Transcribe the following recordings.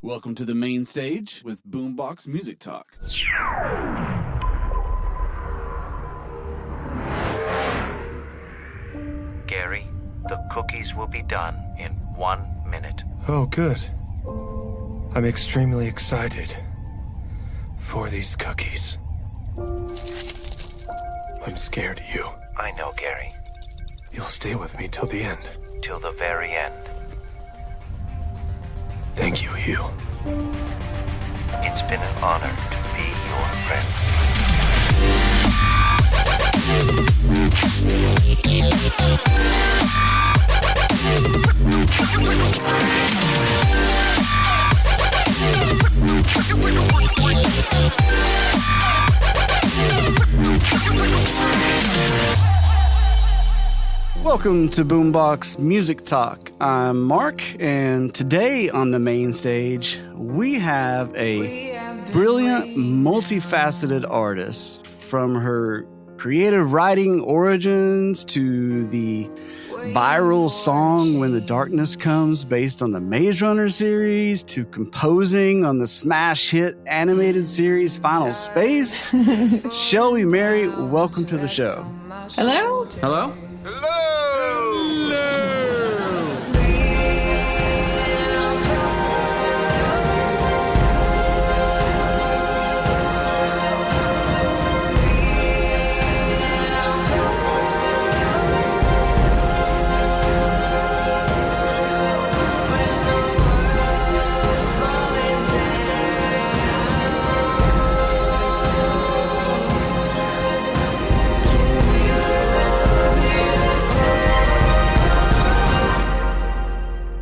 Welcome to the main stage with Boombox Music Talk. Gary, the cookies will be done in 1 minute. Oh, good. I'm extremely excited for these cookies. I'm scared of you. I know, Gary. You'll stay with me till the end. Till the very end. Thank you, Hugh. It's been an honor to be your friend. Welcome to Boombox Music Talk. I'm Mark, and today on the main stage, we have a brilliant, multifaceted artist. From her creative writing origins to the viral song When the Darkness Comes based on the Maze Runner series to composing on the smash hit animated series Final Space. Shelby Merry, welcome to the show. Hello? Hello?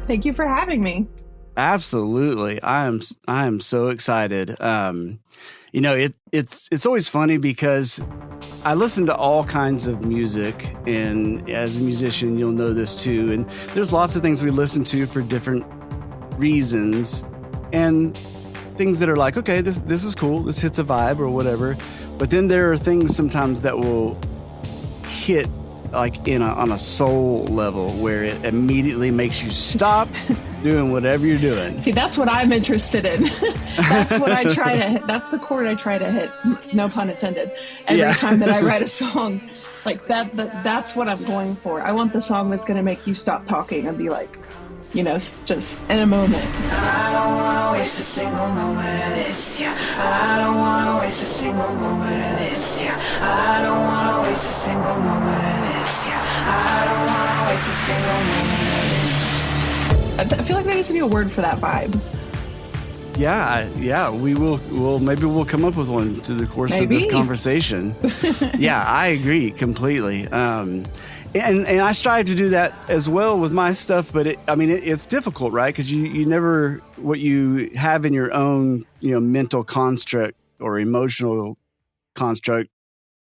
Thank you for having me. Absolutely. I am so excited. It's always funny because I listen to all kinds of music, and as a musician, you'll know this too. And there's lots of things we listen to for different reasons, and things that are like, okay, this is cool, this hits a vibe or whatever. But then there are things sometimes that will hit like on a soul level where it immediately makes you stop doing whatever you're doing. See, that's what I'm interested in. That's what I try to hit. That's the chord I try to hit. No pun intended. Every time that I write a song like that's what I'm going for. I want the song that's going to make you stop talking and be like, just in a moment. I don't want to waste a single moment of this, yeah. I don't want to waste a single moment of this, yeah. I don't want to waste a single moment of this, yeah. I don't want to waste a single moment of this. I feel like there needs to be a word for that vibe. Yeah, maybe we'll come up with one through the course of this conversation. Yeah, I agree completely. And I strive to do that as well with my stuff, but it's difficult, right? Because you never, what you have in your own, mental construct or emotional construct,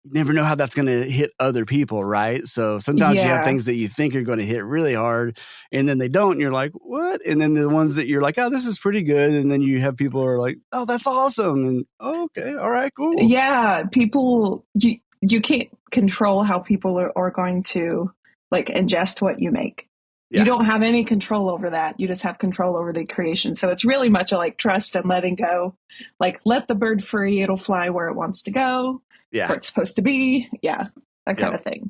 you never know how that's going to hit other people, right? So sometimes you have things that you think are going to hit really hard, and then they don't, and you're like, what? And then the ones that you're like, oh, this is pretty good, and then you have people who are like, oh, that's awesome, and oh, okay, all right, cool. Yeah, people, you can't control how people are going to like ingest what you make. Yeah. You don't have any control over that. You just have control over the creation. So it's really much like trust and letting go. Like, let the bird free. It'll fly where it wants to go. Yeah. Where it's supposed to be. Yeah. That kind of thing.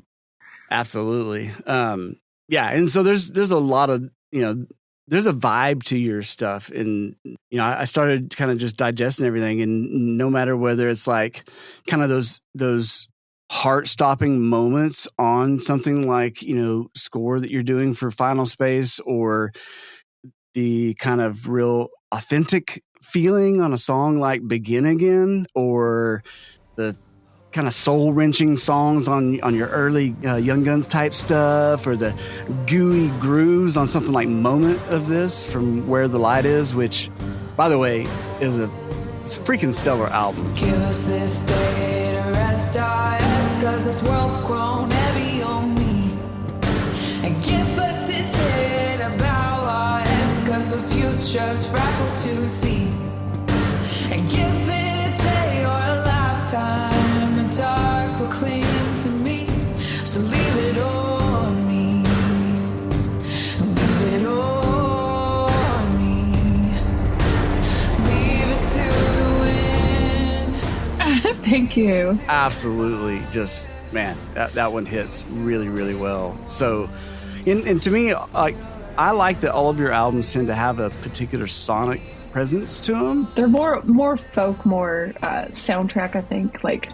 Absolutely. And so there's a lot of, there's a vibe to your stuff. And, I started kind of just digesting everything, and no matter whether it's like kind of those heart-stopping moments on something like, score that you're doing for Final Space, or the kind of real authentic feeling on a song like Begin Again, or the kind of soul-wrenching songs on your early Young Guns type stuff, or the gooey grooves on something like Moment of This from Where the Light Is, which, by the way, it's a freaking stellar album. Give us this day to rest our heads, 'cause this world's grown heavy on me. And give us this day to bow our heads, 'cause the future's fragile to see. And give it a day or a lifetime, the dark will cling to me. So leave it on me. Leave it on me. Thank you. Absolutely. Just, man, that one hits really, really well. So, and to me, I like that all of your albums tend to have a particular sonic presence to them. They're more folk, more soundtrack, I think, like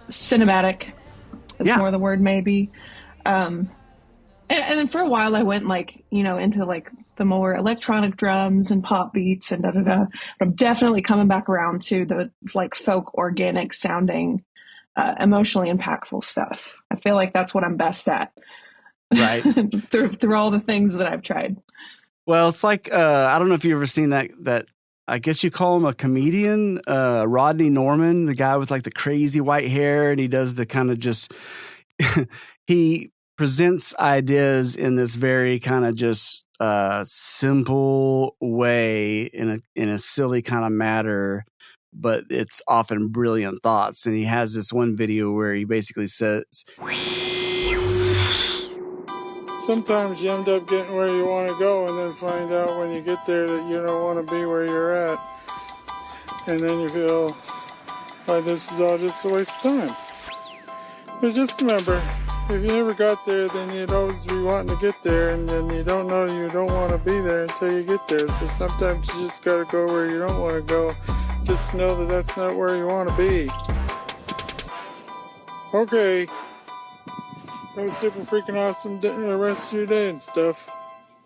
cinematic is more the word, maybe. And then for a while I went into like the more electronic drums and pop beats and da-da-da. I'm definitely coming back around to the like folk, organic sounding, emotionally impactful stuff. I feel like that's what I'm best at. Right. through all the things that I've tried. Well, it's like, I don't know if you've ever seen that I guess you call him a comedian, Rodney Norman, the guy with like the crazy white hair, and he does the kind of just, he presents ideas in this very kind of just simple way in a silly kind of matter, but it's often brilliant thoughts. And he has this one video where he basically says, sometimes you end up getting where you want to go and then find out when you get there that you don't want to be where you're at. And then you feel like this is all just a waste of time. But just remember, if you never got there, then you'd always be wanting to get there, and then you don't know you don't want to be there until you get there. So sometimes you just got to go where you don't want to go. Just know that that's not where you want to be. Okay. Have a super freaking awesome rest of your day and stuff.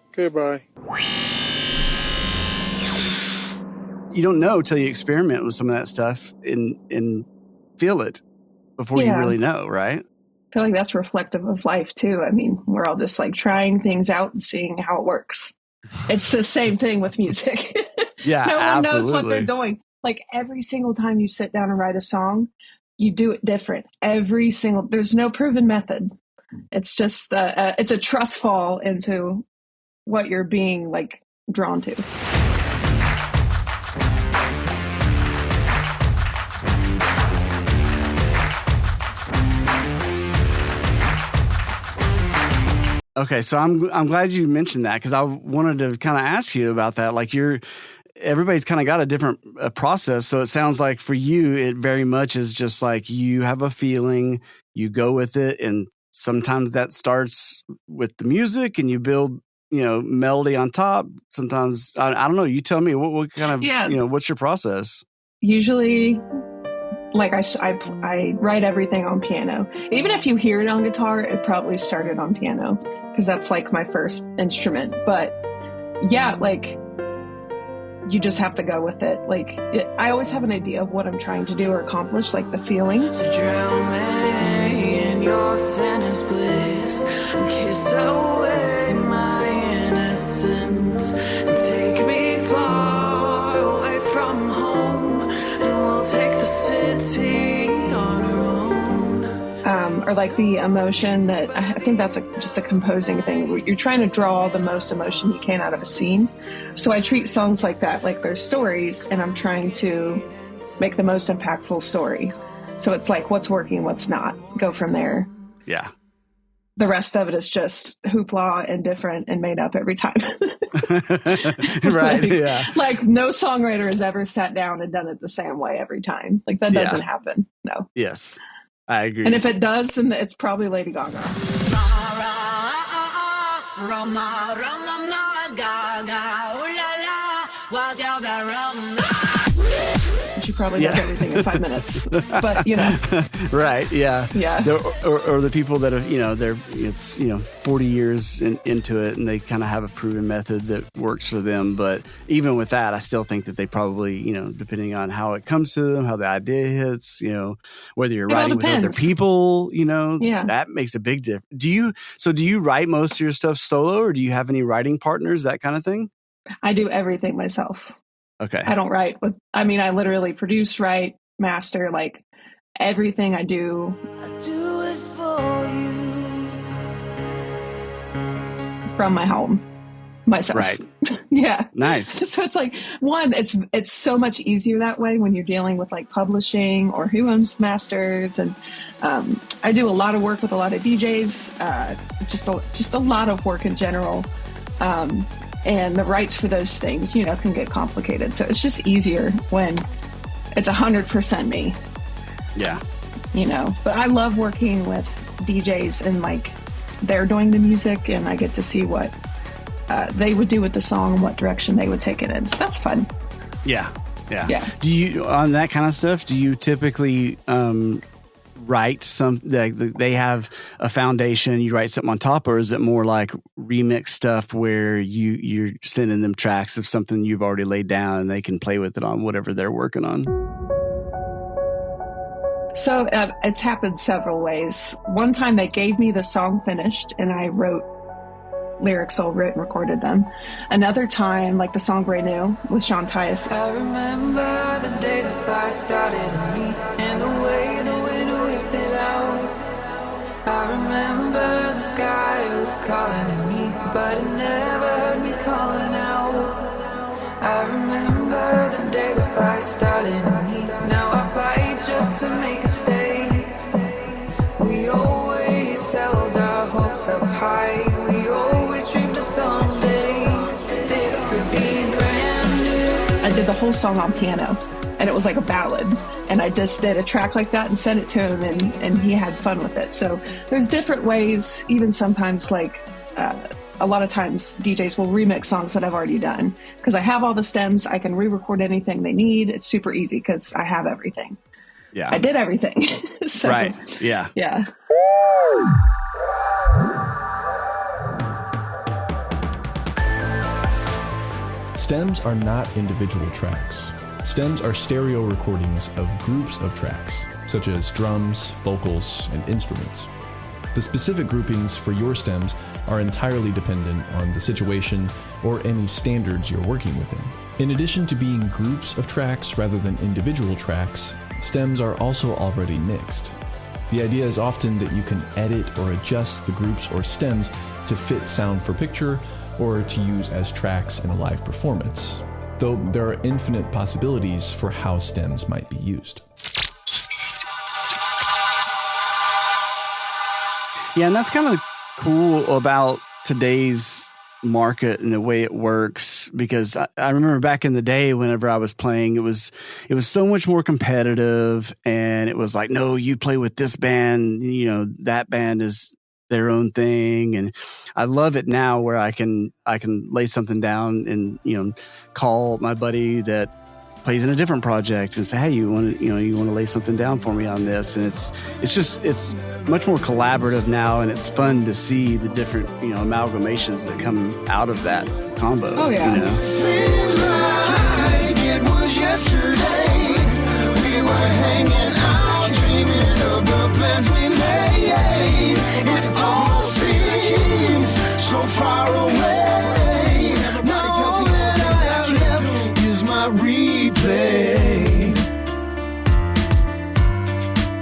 Okay, bye. You don't know till you experiment with some of that stuff and feel it before you really know, right? I feel like that's reflective of life too. I mean, we're all just like trying things out and seeing how it works. It's the same thing with music. Yeah, no one absolutely. knows what they're doing. Like every single time you sit down and write a song, you do it different. There's no proven method. It's just it's a trust fall into what you're being like drawn to. Okay, so I'm glad you mentioned that, because I wanted to kind of ask you about that. Like everybody's kind of got a different process. So it sounds like for you, it very much is just like you have a feeling, you go with it, and sometimes that starts with the music and you build, melody on top. Sometimes, I don't know, you tell me what kind of, what's your process? Usually, like I write everything on piano. Even if you hear it on guitar, it probably started on piano because that's like my first instrument. But yeah, like you just have to go with it. Like I always have an idea of what I'm trying to do or accomplish, like the feeling. So drown me in your sinner's bliss and kiss away my innocence and take me far away from home and we'll take the city on our own. Or like the emotion that I think that's just a composing thing. You're trying to draw the most emotion you can out of a scene. So I treat songs like that, like they're stories, and I'm trying to make the most impactful story. So it's like what's working, what's not. Go from there. Yeah. The rest of it is just hoopla and different and made up every time. Right. Yeah. Like no songwriter has ever sat down and done it the same way every time. Like that doesn't happen. No. Yes. I agree. And if it does, then it's probably Lady Gaga. She probably does everything in 5 minutes, but right? Yeah, yeah. Or the people that are they're 40 years into it, and they kind of have a proven method that works for them. But even with that, I still think that they probably depending on how it comes to them, how the idea hits, whether you're writing with other people, that makes a big difference. Do you write most of your stuff solo, or do you have any writing partners, that kind of thing? I do everything myself. Okay. I don't write I literally produce, write, master, like everything I do. I do it for you. From my home, myself. Right. Yeah. Nice. So it's like it's so much easier that way when you're dealing with like publishing or who owns masters. And I do a lot of work with a lot of DJs, just a lot of work in general. And the rights for those things, can get complicated. So it's just easier when it's 100% me. Yeah. You know, but I love working with DJs and like they're doing the music and I get to see what they would do with the song and what direction they would take it in. So that's fun. Yeah. Yeah. Do you, on that kind of stuff, do you typically write some, like they have a foundation, you write something on top, or is it more like remix stuff where you're sending them tracks of something you've already laid down and they can play with it on whatever they're working on? So it's happened several ways. One time they gave me the song finished and I wrote lyrics over it and recorded them. Another time, like the song Brand New with Sean Tyas. I remember the day the fire started in me and the way the wind whipped it out. I remember the sky was calling to me, but it never heard me calling out. I remember the day the fire started in me. Now I fight just to make it stay. We always held our hopes up high. We always dreamed of someday this could be brand new. I did the whole song on piano and it was like a ballad. And I just did a track like that and sent it to him and he had fun with it. So there's different ways, even sometimes like a lot of times DJs will remix songs that I've already done because I have all the stems. I can re-record anything they need. It's super easy because I have everything. Yeah. I did everything. So, right. Yeah. Yeah. Stems are not individual tracks. Stems are stereo recordings of groups of tracks, such as drums, vocals, and instruments. The specific groupings for your stems are entirely dependent on the situation or any standards you're working within. In addition to being groups of tracks rather than individual tracks, stems are also already mixed. The idea is often that you can edit or adjust the groups or stems to fit sound for picture or to use as tracks in a live performance, though there are infinite possibilities for how stems might be used. Yeah, and that's kind of cool about today's market and the way it works, because I remember back in the day whenever I was playing, it was so much more competitive, and it was like, no, you play with this band, you know, that band is their own thing. And I love it now where I can lay something down and, you know, call my buddy that plays in a different project and say, hey, you want to lay something down for me on this. And it's much more collaborative now, and it's fun to see the different, you know, amalgamations that come out of that combo. Oh yeah. You know? Seems like it was yesterday. We were hanging out, dreaming of the plans we made. It all seems so far away. Now that I have left is my replay.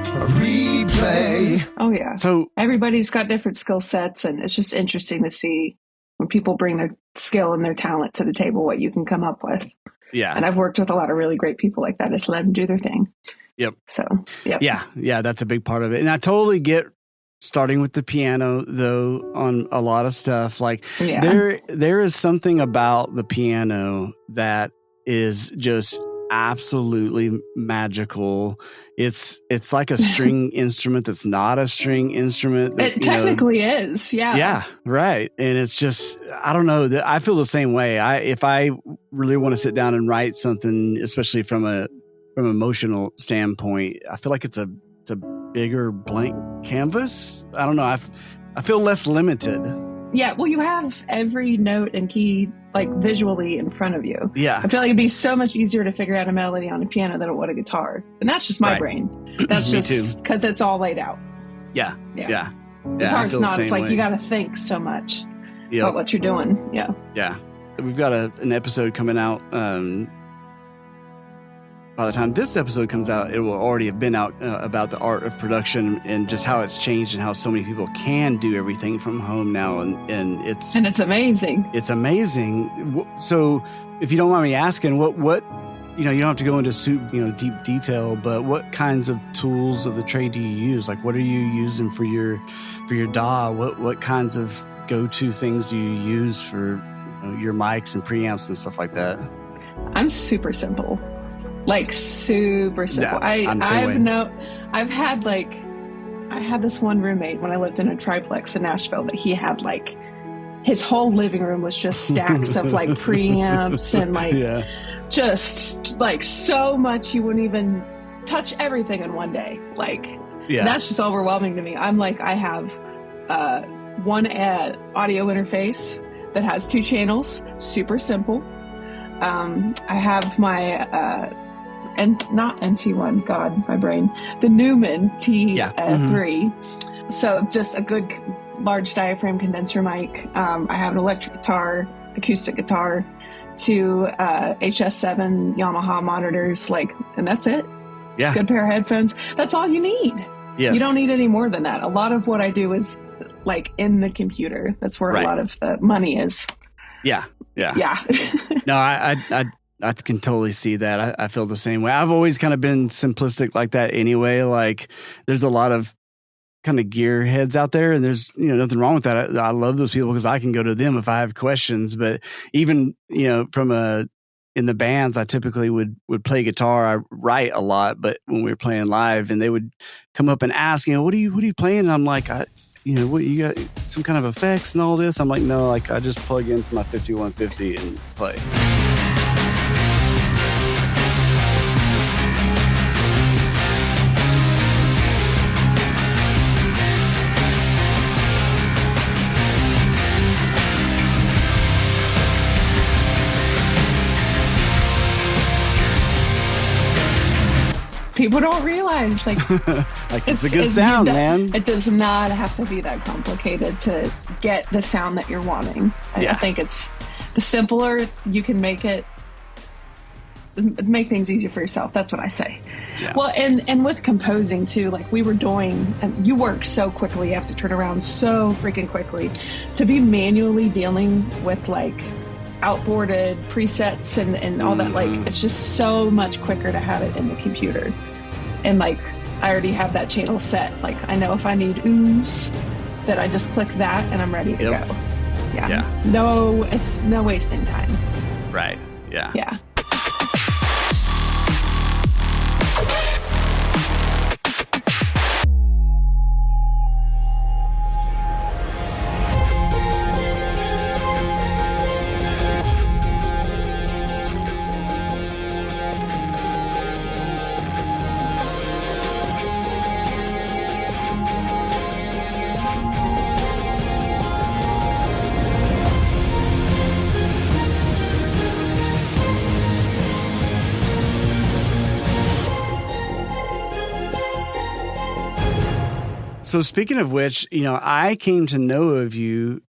A replay. Oh yeah. So everybody's got different skill sets, and it's just interesting to see when people bring their skill and their talent to the table, what you can come up with. yeah. And I've worked with a lot of really great people like that. Just let them do their thing. Yep. So, yep. Yeah, that's a big part of it. And I totally get starting with the piano, though, on a lot of stuff. Like there is something about the piano that is just absolutely magical. It's like a string instrument that's not a string instrument. It technically is. Yeah. Yeah, right. And it's just, I don't know, I feel the same way. If I really want to sit down and write something, especially from an emotional standpoint, I feel like it's a bigger blank canvas. I don't know. I feel less limited. Yeah. Well, you have every note and key like visually in front of you. Yeah. I feel like it'd be so much easier to figure out a melody on a piano than it would a guitar. And that's just my brain. That's Me just too. because it's all laid out. Yeah. Guitar's not. It's like you got to think so much about what you're doing. Yeah. Yeah. We've got an episode coming out. By the time this episode comes out, it will already have been out about the art of production and just how it's changed and how so many people can do everything from home now. And it's amazing. It's amazing. So if you don't mind me asking, what you don't have to go into deep detail, but what kinds of tools of the trade do you use? Like, what are you using for your DAW? What kinds of go-to things do you use for your mics and preamps and stuff like that? I'm super simple. Like super simple. Yeah, I've had like, I had this one roommate when I lived in a triplex in Nashville that he had like, his whole living room was just stacks of like preamps and like just like so much you wouldn't even touch everything in one day. Like that's just overwhelming to me. I'm like, I have one audio interface that has 2 channels, super simple. I have my and not NT1, God, my brain, the Newman T3. So just a good large diaphragm condenser mic. I have an electric guitar, acoustic guitar, 2 HS7 Yamaha monitors, like, and that's it. Yeah. Just a good pair of headphones. That's all you need. Yes. You don't need any more than that. A lot of what I do is like in the computer. That's where a lot of the money is. Yeah. Yeah. No, I can totally see that. I feel the same way. I've always kind of been simplistic like that anyway. Like there's a lot of kind of gearheads out there, and there's, you know, nothing wrong with that. I love those people because I can go to them if I have questions. But even, you know, in the bands, I typically would play guitar. I write a lot, but when we were playing live, and they would come up and ask, you know, what are you playing? And I'm like, you know, what, you got some kind of effects and all this? I'm like, no, like I just plug into my 5150 and play. People don't realize, like, like it's a good sound, man. It does not have to be that complicated to get the sound that you're wanting. I think it's the simpler you can make things easier for yourself. That's what I say. Yeah. Well, and with composing too, like we were doing, and you work so quickly, you have to turn around so freaking quickly. To be manually dealing with like outboarded presets and all that, like it's just so much quicker to have it in the computer. And like I already have that channel set. Like I know if I need ooze, that I just click that and I'm ready to go. Yeah. No, it's no wasting time. Right. Yeah. Yeah. So speaking of which, you know, I came to know of you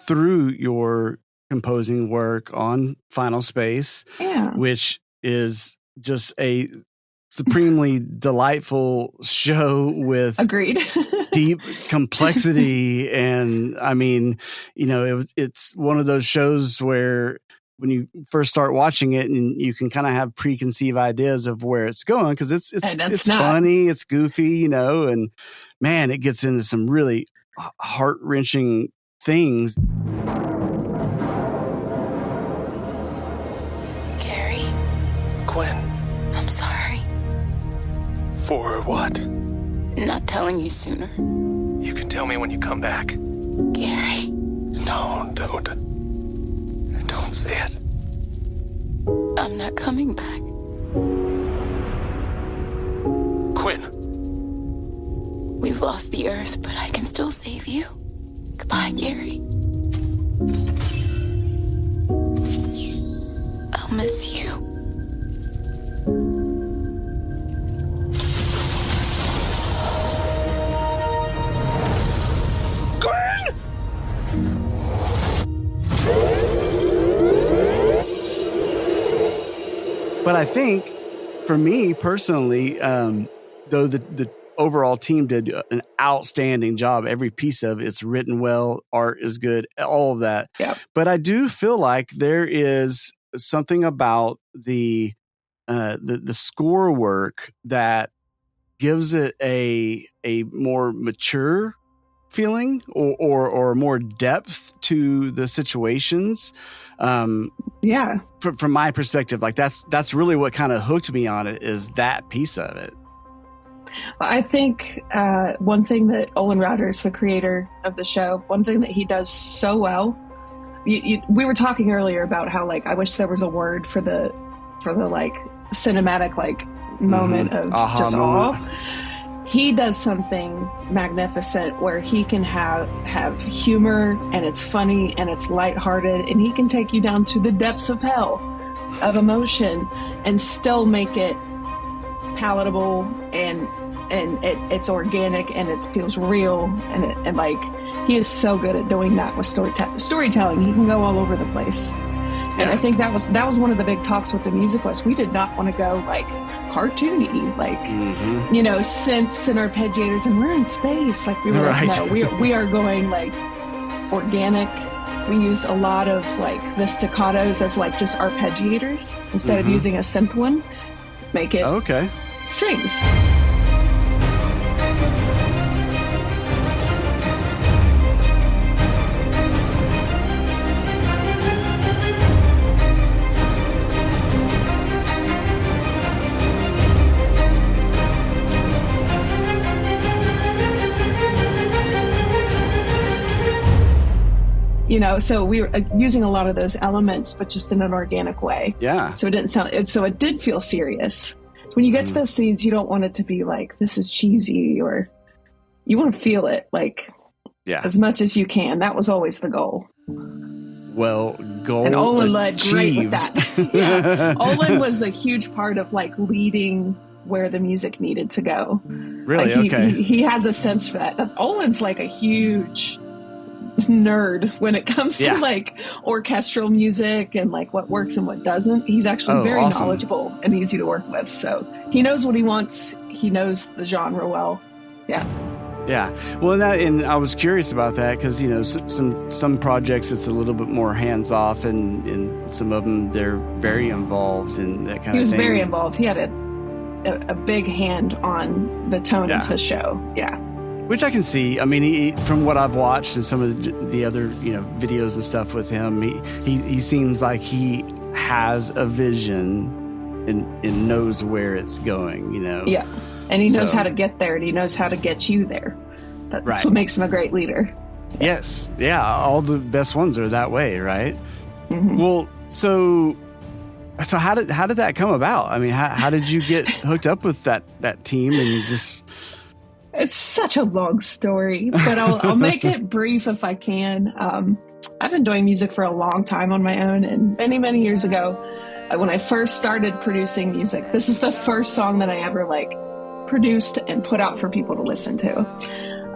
through your composing work on Final Space, which is just a supremely delightful show with agreed deep complexity. And I mean, you know, it's one of those shows where when you first start watching it, and you can kind of have preconceived ideas of where it's going, because it's funny, it's goofy, you know, and man, it gets into some really heart-wrenching things. Gary? Gwen. I'm sorry. For what? Not telling you sooner. You can tell me when you come back. Gary. No, don't. Don't say it. I'm not coming back. Quinn. We've lost the Earth, but I can still save you. Goodbye, Gary. I'll miss you. But I think, for me personally, though the overall team did an outstanding job, every piece of it's written well, art is good, all of that. Yeah. But I do feel like there is something about the score work that gives it a more mature feeling or more depth to the situations. Yeah. From my perspective, like that's really what kind of hooked me on it, is that piece of it. I think one thing that Olin Rogers, the creator of the show, one thing that he does so well, we were talking earlier about how like I wish there was a word for the like cinematic like moment of just awe. He does something magnificent where he can have humor, and it's funny and it's lighthearted, and he can take you down to the depths of hell of emotion and still make it palatable, and it's organic and it feels real, and like he is so good at doing that with storytelling. He can go all over the place. And I think that was one of the big talks with the music was we did not want to go like cartoony, like you know, synths and arpeggiators, and we're in space. Like we were like, no, we are going like organic. We used a lot of like the staccatos as like just arpeggiators instead of using a synth one. Make it strings. You know, so we were using a lot of those elements, but just in an organic way. Yeah. So it didn't sound. So it did feel serious. When you get to those scenes, you don't want it to be like this is cheesy, or you want to feel it like as much as you can. That was always the goal. Well, goal and Olin led achieved. great with that. Yeah, Olin was a huge part of like leading where the music needed to go. Really? Like, he has a sense for that. Olin's like a huge nerd when it comes to like orchestral music and like what works and what doesn't. He's actually very knowledgeable and easy to work with. So he knows what he wants. He knows the genre well. Yeah. Well, and I was curious about that because, you know, some projects it's a little bit more hands off, and some of them they're very involved in that kind of thing. He was very involved. He had a big hand on the tone of the show. Yeah. Which I can see. I mean, from what I've watched and some of the other, you know, videos and stuff with him, he seems like he has a vision and knows where it's going, you know. Yeah, and he knows how to get there, and he knows how to get you there. That's what makes him a great leader. Yes, yeah, all the best ones are that way, right? Mm-hmm. Well, so how did that come about? I mean, how did you get hooked up with that team and just? It's such a long story, but I'll make it brief if I can. I've been doing music for a long time on my own, and many, many years ago, when I first started producing music, this is the first song that I ever like produced and put out for people to listen to.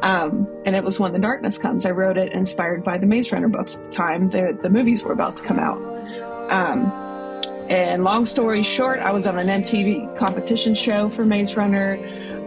And it was When the Darkness Comes. I wrote it inspired by the Maze Runner books at the time. The movies were about to come out. And long story short, I was on an MTV competition show for Maze Runner.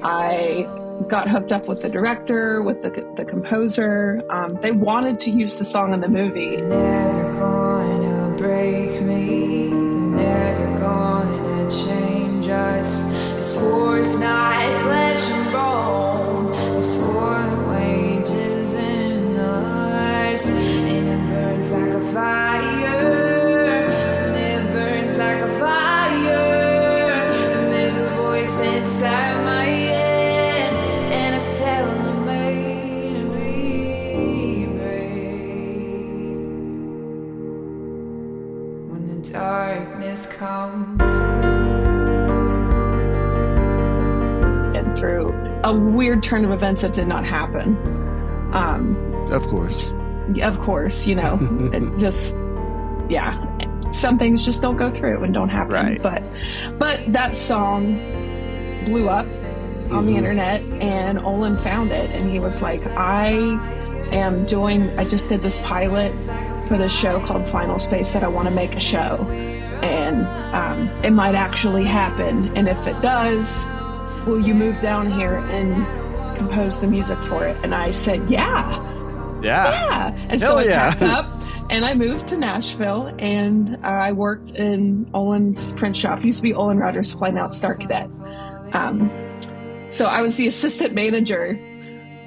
I got hooked up with the director, with the composer. They wanted to use the song in the movie. They're never gonna break me. They're never gonna change us. This war's not flesh and bone. This war wages in us, and it burns like a fire. And it burns like a fire. And there's a voice inside my head. Darkness comes. And through a weird turn of events that did not happen. Of course, you know, it just, some things just don't go through and don't happen. Right. But that song blew up on the internet, and Olin found it, and he was like, I just did this pilot for this show called Final Space that I want to make a show, and it might actually happen, and if it does, will you move down here and compose the music for it? And I said yeah, and so I packed up and I moved to Nashville, and I worked in Olin's print shop. It used to be Olin Rogers Flying Out Star Cadet. So I was the assistant manager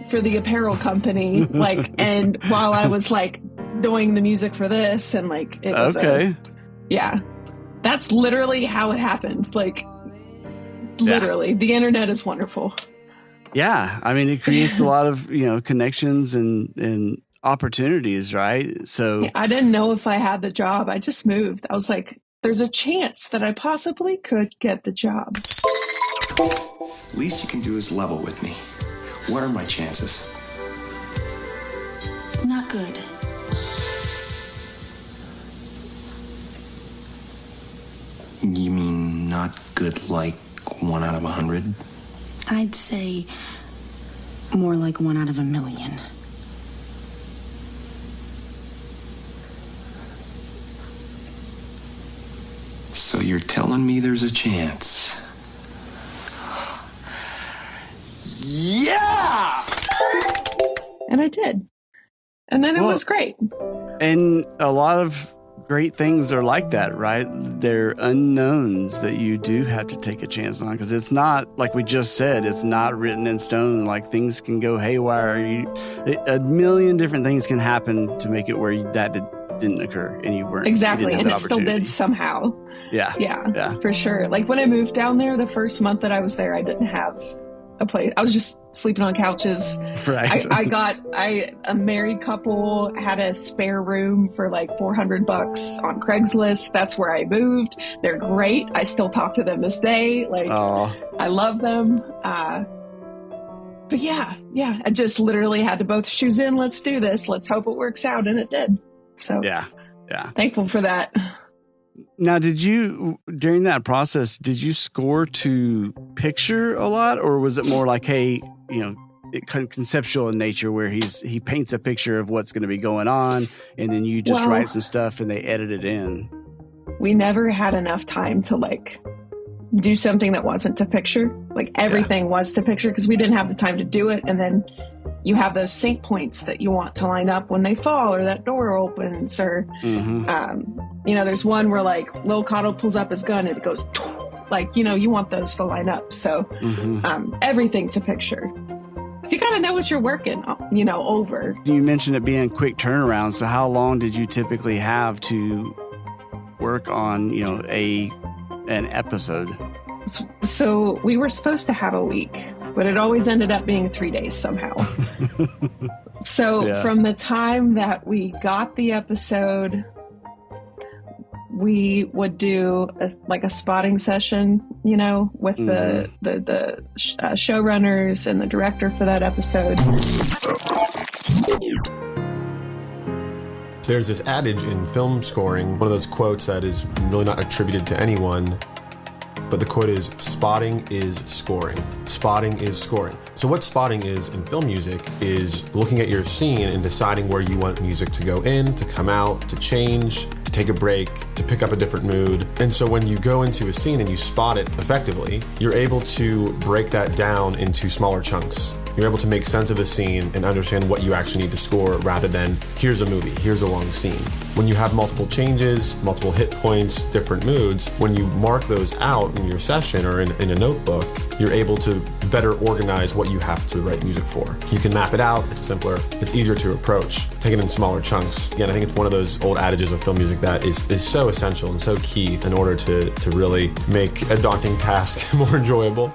for the apparel company, like, and while I was like doing the music for this, and like it was Yeah. That's literally how it happened. Like, literally. The internet is wonderful. Yeah. I mean, it creates a lot of, connections and opportunities, right? So I didn't know if I had the job. I just moved. I was like, there's a chance that I possibly could get the job. Least you can do is level with me. What are my chances? Not good. You mean not good like 1 out of 100? I'd say more like 1 out of 1,000,000. So you're telling me there's a chance? Yeah! And I did. And then it was great. And a lot of great things are like that, right? They're unknowns that you do have to take a chance on, because it's not, like we just said, it's not written in stone. Like, things can go haywire. A million different things can happen to make it where that didn't occur, and you weren't. Exactly. You And it still did somehow. Yeah. For sure. Like, when I moved down there, the first month that I was there, I didn't have a place. I was just sleeping on couches. Right. A married couple had a spare room for like $400 on Craigslist. That's where I moved. They're great. I still talk to them this day. Like, I love them. But yeah, I just literally had to both shoes in. Let's do this. Let's hope it works out. And it did. So yeah. Thankful for that. Now, during that process, did you score to picture a lot, or was it more like, hey, conceptual in nature, where he paints a picture of what's going to be going on, and then you just write some stuff and they edit it in? We never had enough time to like do something that wasn't to picture. Like, everything was to picture, because we didn't have the time to do it. And then you have those sync points that you want to line up when they fall, or that door opens, or there's one where like Lil Cotto pulls up his gun and it goes like, you want those to line up. So everything to picture. So you gotta know what you're working over. You mentioned it being quick turnaround. So how long did you typically have to work on an episode? So we were supposed to have a week, but it always ended up being 3 days somehow. So from the time that we got the episode, we would do a spotting session, with the showrunners and the director for that episode. There's this adage in film scoring, one of those quotes that is really not attributed to anyone, but the quote is, spotting is scoring. Spotting is scoring. So what spotting is in film music is looking at your scene and deciding where you want music to go in, to come out, to change, to take a break, to pick up a different mood. And so when you go into a scene and you spot it effectively, you're able to break that down into smaller chunks. You're able to make sense of the scene and understand what you actually need to score, rather than here's a movie, here's a long scene. When you have multiple changes, multiple hit points, different moods, when you mark those out in your session or in a notebook, you're able to better organize what you have to write music for. You can map it out, it's simpler, it's easier to approach, take it in smaller chunks. Again, I think it's one of those old adages of film music that is so essential and so key in order to really make a daunting task more enjoyable.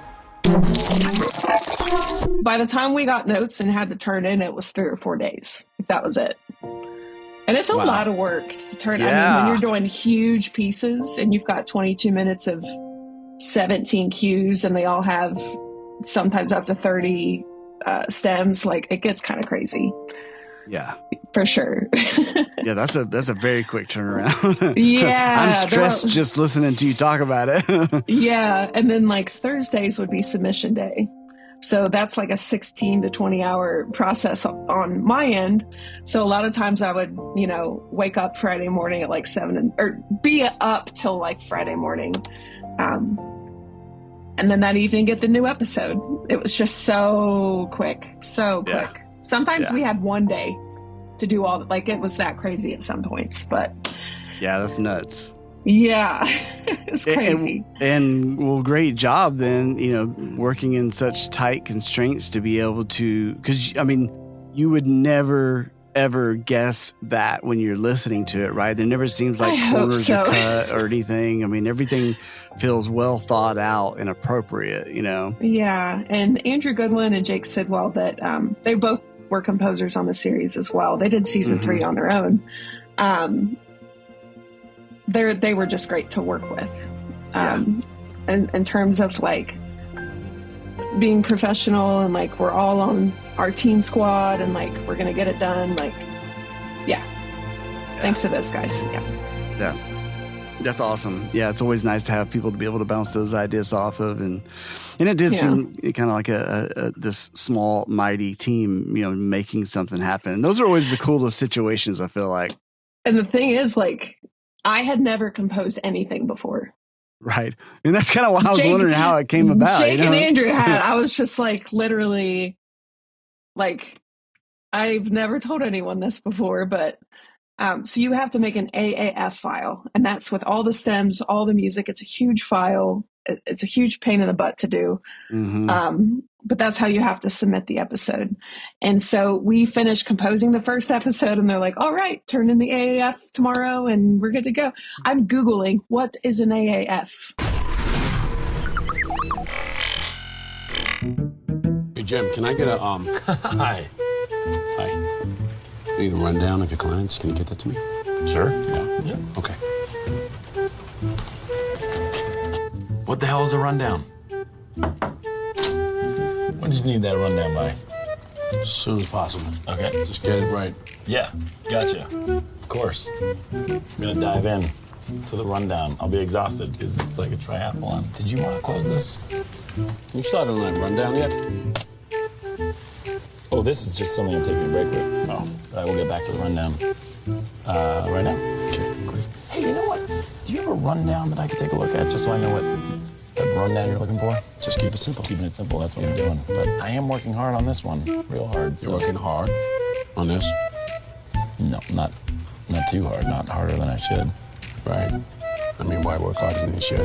By the time we got notes and had to turn in, it was 3 or 4 days. That was it. And it's a lot of work to turn. I mean, when you're doing huge pieces and you've got 22 minutes of 17 cues, and they all have sometimes up to 30 stems, like, it gets kind of crazy. Yeah, for sure. Yeah, that's a very quick turnaround. Yeah, I'm stressed just listening to you talk about it. Yeah, and then like Thursdays would be submission day. So that's like a 16 to 20 hour process on my end. So a lot of times I would, wake up Friday morning at like 7 or be up till like Friday morning. And then that evening get the new episode. It was just so quick. Sometimes we had one day to do all, like, it was that crazy at some points, but yeah, that's nuts. Yeah, it's crazy. And great job then, working in such tight constraints to be able to, because I mean, you would never ever guess that when you're listening to it, right? There never seems like corners are cut or anything. I mean, everything feels well thought out and appropriate, you know? Yeah. And Andrew Goodwin and Jake Sidwell, that they both were composers on the series as well. They did season 3 on their own. They were just great to work with. In terms of like being professional and like we're all on our team squad and like we're gonna get it done, like thanks to those guys. That's awesome. Yeah, it's always nice to have people to be able to bounce those ideas off of, and it did seem kind of like this small mighty team, you know, making something happen. And those are always the coolest situations, I feel like. And the thing is, like, I had never composed anything before. Right. And that's kind of why I was wondering how it came about. Jake and Andrew had. I was just like, literally, like, I've never told anyone this before, but so you have to make an AAF file, and that's with all the stems, all the music. It's a huge file. It's a huge pain in the butt to do. But that's how you have to submit the episode. And so we finished composing the first episode, and they're like, all right, turn in the AAF tomorrow and we're good to go. I'm Googling, what is an AAF? Hey, Jim, can I get a, Hi. Hi. I need a rundown of your clients. Can you get that to me? Sure. Yeah. Okay. What the hell is a rundown? When did you need that rundown by? As soon as possible. Okay. Just get it right. Yeah, gotcha. Of course. I'm gonna dive in to the rundown. I'll be exhausted because it's like a triathlon. Did you want to close this? You started on that rundown yet? Oh, this is just something I'm taking a break with. Oh. All right, we'll get back to the rundown. Right now? Okay, great. Hey, you know what? Do you have a rundown that I could take a look at just so I know what rundown you're looking for? Just keep it simple. Keeping it simple, that's what I'm doing. But I am working hard on this one, real hard. So. You're working hard on this? No, not too hard, not harder than I should. Right. I mean, why work harder than you should?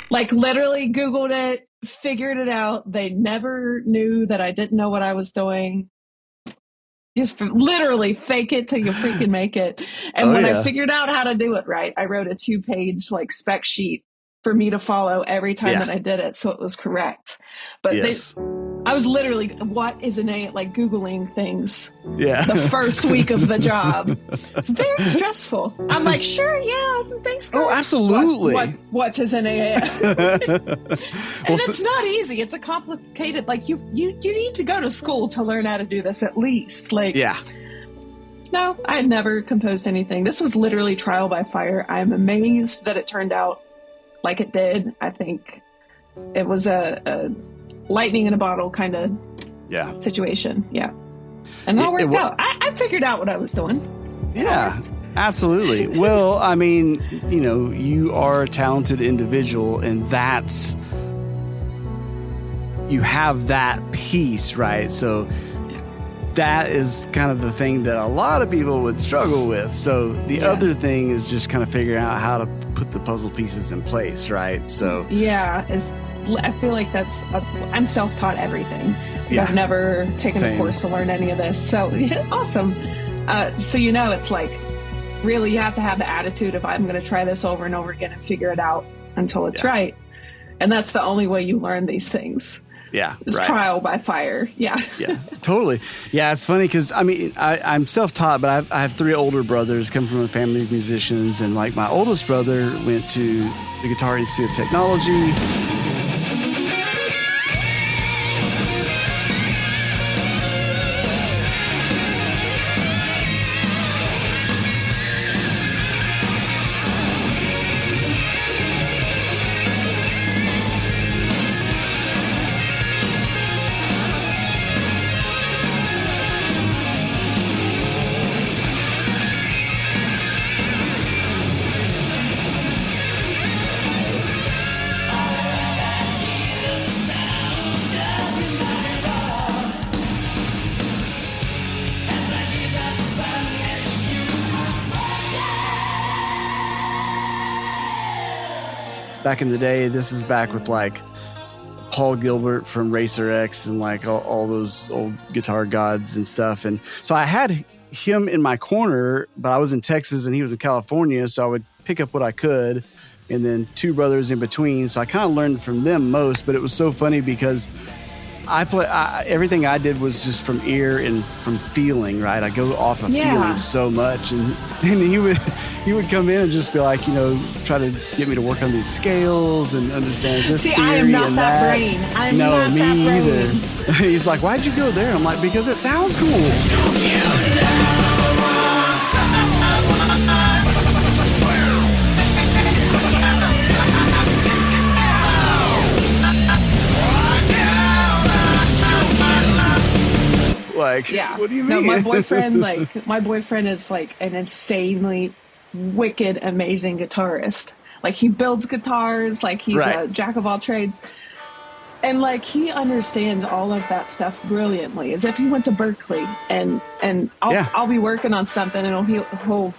Like, literally Googled it, figured it out. They never knew that I didn't know what I was doing. Just literally fake it till you freaking make it. And when I figured out how to do it right, I wrote a 2-page like spec sheet for me to follow every time that I did it, so it was correct. But I was literally, what is an A, like Googling things the first week of the job. It's very stressful. I'm like, sure, yeah, thanks, guys. Oh, absolutely. What is an AAF? And it's not easy. It's a complicated, like, you need to go to school to learn how to do this at least. Like, no, I had never composed anything. This was literally trial by fire. I'm amazed that it turned out like it did. I think it was a lightning in a bottle kind of situation. Yeah. And that worked out. I figured out what I was doing. Yeah, absolutely. Well, I mean, you know, you are a talented individual, and you have that piece, right? So that is kind of the thing that a lot of people would struggle with. So the other thing is just kind of figuring out how to put the puzzle pieces in place, right? So I feel like I'm self-taught everything. I've never taken a course to learn any of this. So awesome. So, you know, it's like, really, you have to have the attitude of, I'm going to try this over and over again and figure it out until it's right. And that's the only way you learn these things. Yeah. It's trial by fire. Yeah. Yeah, totally. Yeah, it's funny because, I mean, I'm self-taught, but I have 3 older brothers, come from a family of musicians. And like my oldest brother went to the Guitar Institute of Technology. Back in the day, this is back with like Paul Gilbert from Racer X and like all those old guitar gods and stuff. And so I had him in my corner, but I was in Texas and he was in California, so I would pick up what I could, and then two brothers in between. So I kind of learned from them most, but it was so funny because everything I did was just from ear and from feeling, right? I go off of feeling so much, and he would come in and just be like, try to get me to work on these scales and understand this theory. I am not and that that. brain. I'm no, not me that brain. either. He's like, why'd you go there? I'm like, because it sounds cool. Like, what do you mean? No, my boyfriend is like an insanely wicked, amazing guitarist. Like, he builds guitars, like he's a jack of all trades. And like, he understands all of that stuff brilliantly, as if he went to Berkeley, and I'll be working on something and he'll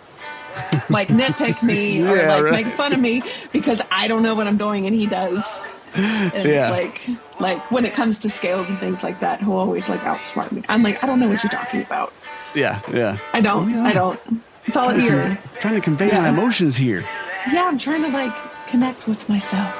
like nitpick me or make fun of me because I don't know what I'm doing and he does. And like when it comes to scales and things like that, he'll always like outsmart me. I'm like, I don't know what you're talking about. Yeah. I don't. It's all ear. Trying to convey my emotions here. Yeah, I'm trying to like connect with myself.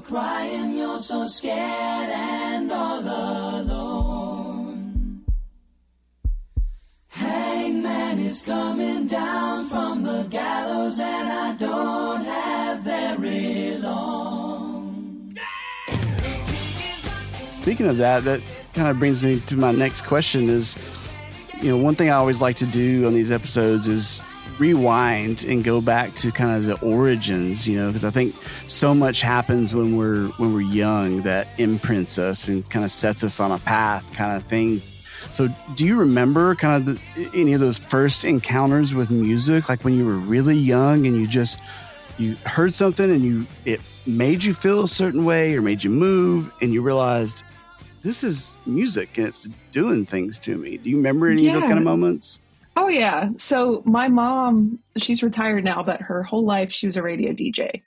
Crying, you're so scared and all alone. Hangman is coming down from the gallows, and I don't have very long. Speaking of that kind of brings me to my next question is, one thing I always like to do on these episodes is rewind and go back to kind of the origins, because I think so much happens when we're young that imprints us and kind of sets us on a path kind of thing. So do you remember kind of any of those first encounters with music, like when you were really young and you heard something and it made you feel a certain way or made you move and you realized this is music and it's doing things to me? Do you remember any of those kind of moments? Oh, yeah. So my mom, she's retired now, but her whole life she was a radio DJ.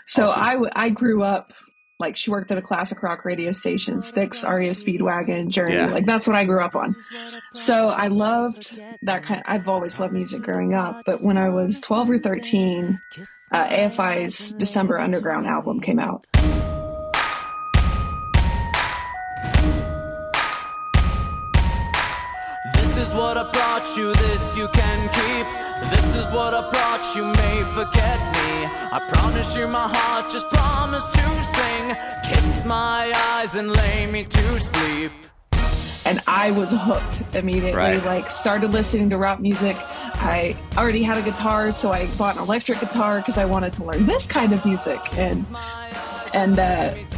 So awesome. I grew up, like, she worked at a classic rock radio station, Styx, REO Speedwagon, Journey. Yeah. Like, that's what I grew up on. So I loved that I've always loved music growing up. But when I was 12 or 13, AFI's December Underground album came out. This is what I brought you, this you can keep. This is what I brought you, may forget me. I promise you my heart, just promise to sing. Kiss my eyes and lay me to sleep. And I was hooked immediately, like started listening to rock music. I already had a guitar, so I bought an electric guitar because I wanted to learn this kind of music. And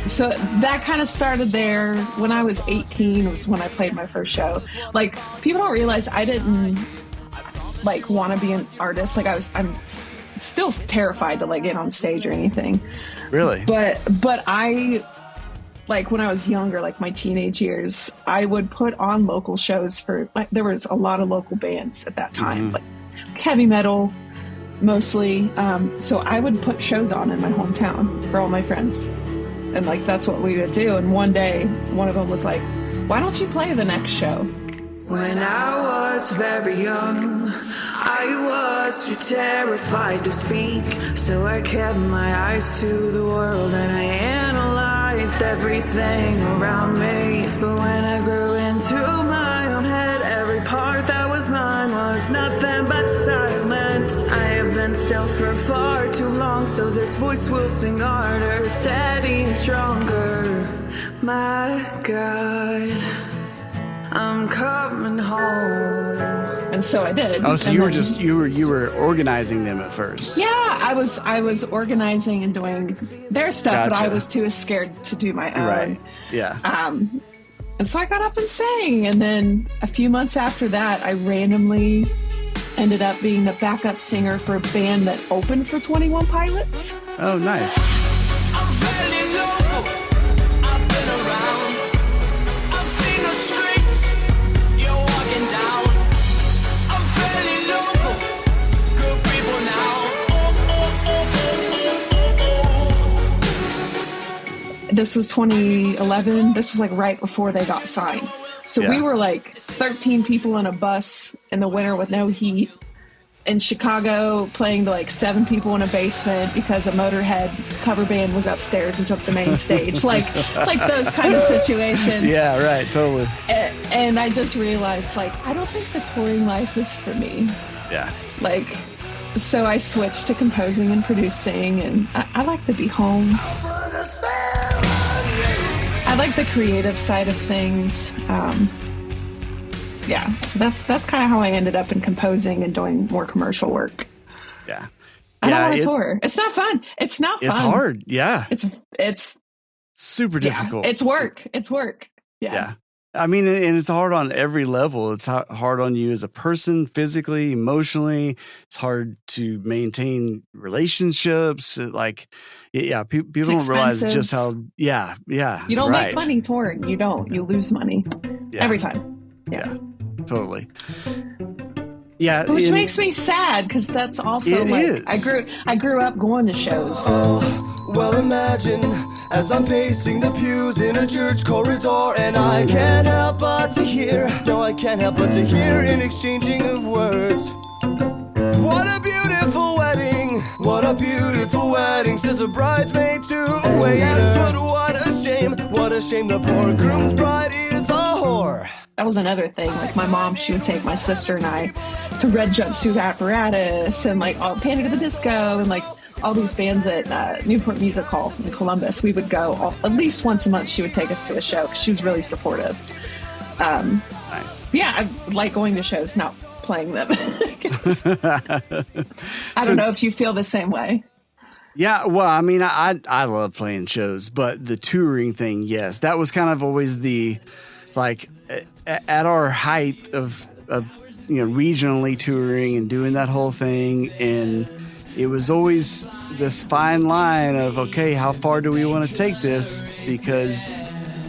so that kind of started there. When I was 18 was when I played my first show. Like, people don't realize I didn't like want to be an artist. Like, I'm still terrified to like get on stage or anything. Really? But I, like, when I was younger, like my teenage years, I would put on local shows for, like, there was a lot of local bands at that time, like heavy metal mostly. So I would put shows on in my hometown for all my friends. And like, that's what we would do. And one day, one of them was like, why don't you play the next show? When I was very young, I was too terrified to speak. So I kept my eyes to the world and I analyzed everything around me. But when I grew into my own head, every part that was mine was nothing but silence. I have been still for far too long, so this voice will sing harder, steady and stronger. My God, I'm coming home. And so I did. Oh, so and you were organizing them at first. Yeah, I was organizing and doing their stuff, but I was too scared to do my own. Right. Yeah. And so I got up and sang, and then a few months after that, I randomly ended up being the backup singer for a band that opened for 21 Pilots. Oh, nice. I'm fairly local. I've been around. I've seen the streets you're walking down. I'm fairly local. Good people now. This was 2011. This was like right before they got signed. So we were like 13 people in a bus in the winter with no heat in Chicago, playing to like 7 people in a basement because a Motorhead cover band was upstairs and took the main stage. like those kind of situations. Yeah, right, totally. And I just realized, like, I don't think the touring life is for me. Yeah. Like, so I switched to composing and producing, and I like to be home. I like the creative side of things. Yeah, so that's kind of how I ended up in composing and doing more commercial work. Yeah. I don't want to tour. It's not fun. It's not fun. It's hard. Yeah. It's super difficult. It's work. It's work. Yeah. I mean, and it's hard on every level. It's hard on you as a person, physically, emotionally. It's hard to maintain relationships. Like, people don't realize just how, You don't make money touring. You don't. You lose money every time. Yeah. Totally. Yeah. Which makes me sad, because that's also is. I grew up going to shows. Well, imagine as I'm pacing the pews in a church corridor, and I can't help but to hear, in exchanging of words. What a beautiful wedding, says a bridesmaid to a waiter. But what a shame, the poor groom's bride is a whore. That was another thing. Like, my mom, she would take my sister and I to Red Jumpsuit Apparatus and like all Panic at the Disco and like all these bands at Newport Music Hall in Columbus. We would go at least once a month. She would take us to a show because she was really supportive. Nice. Yeah, I like going to shows, not playing them. I don't know if you feel the same way. Yeah, well, I mean, I love playing shows, but the touring thing, yes, that was kind of always the, like, at our height of regionally touring and doing that whole thing, and it was always this fine line of, okay, how far do we want to take this, because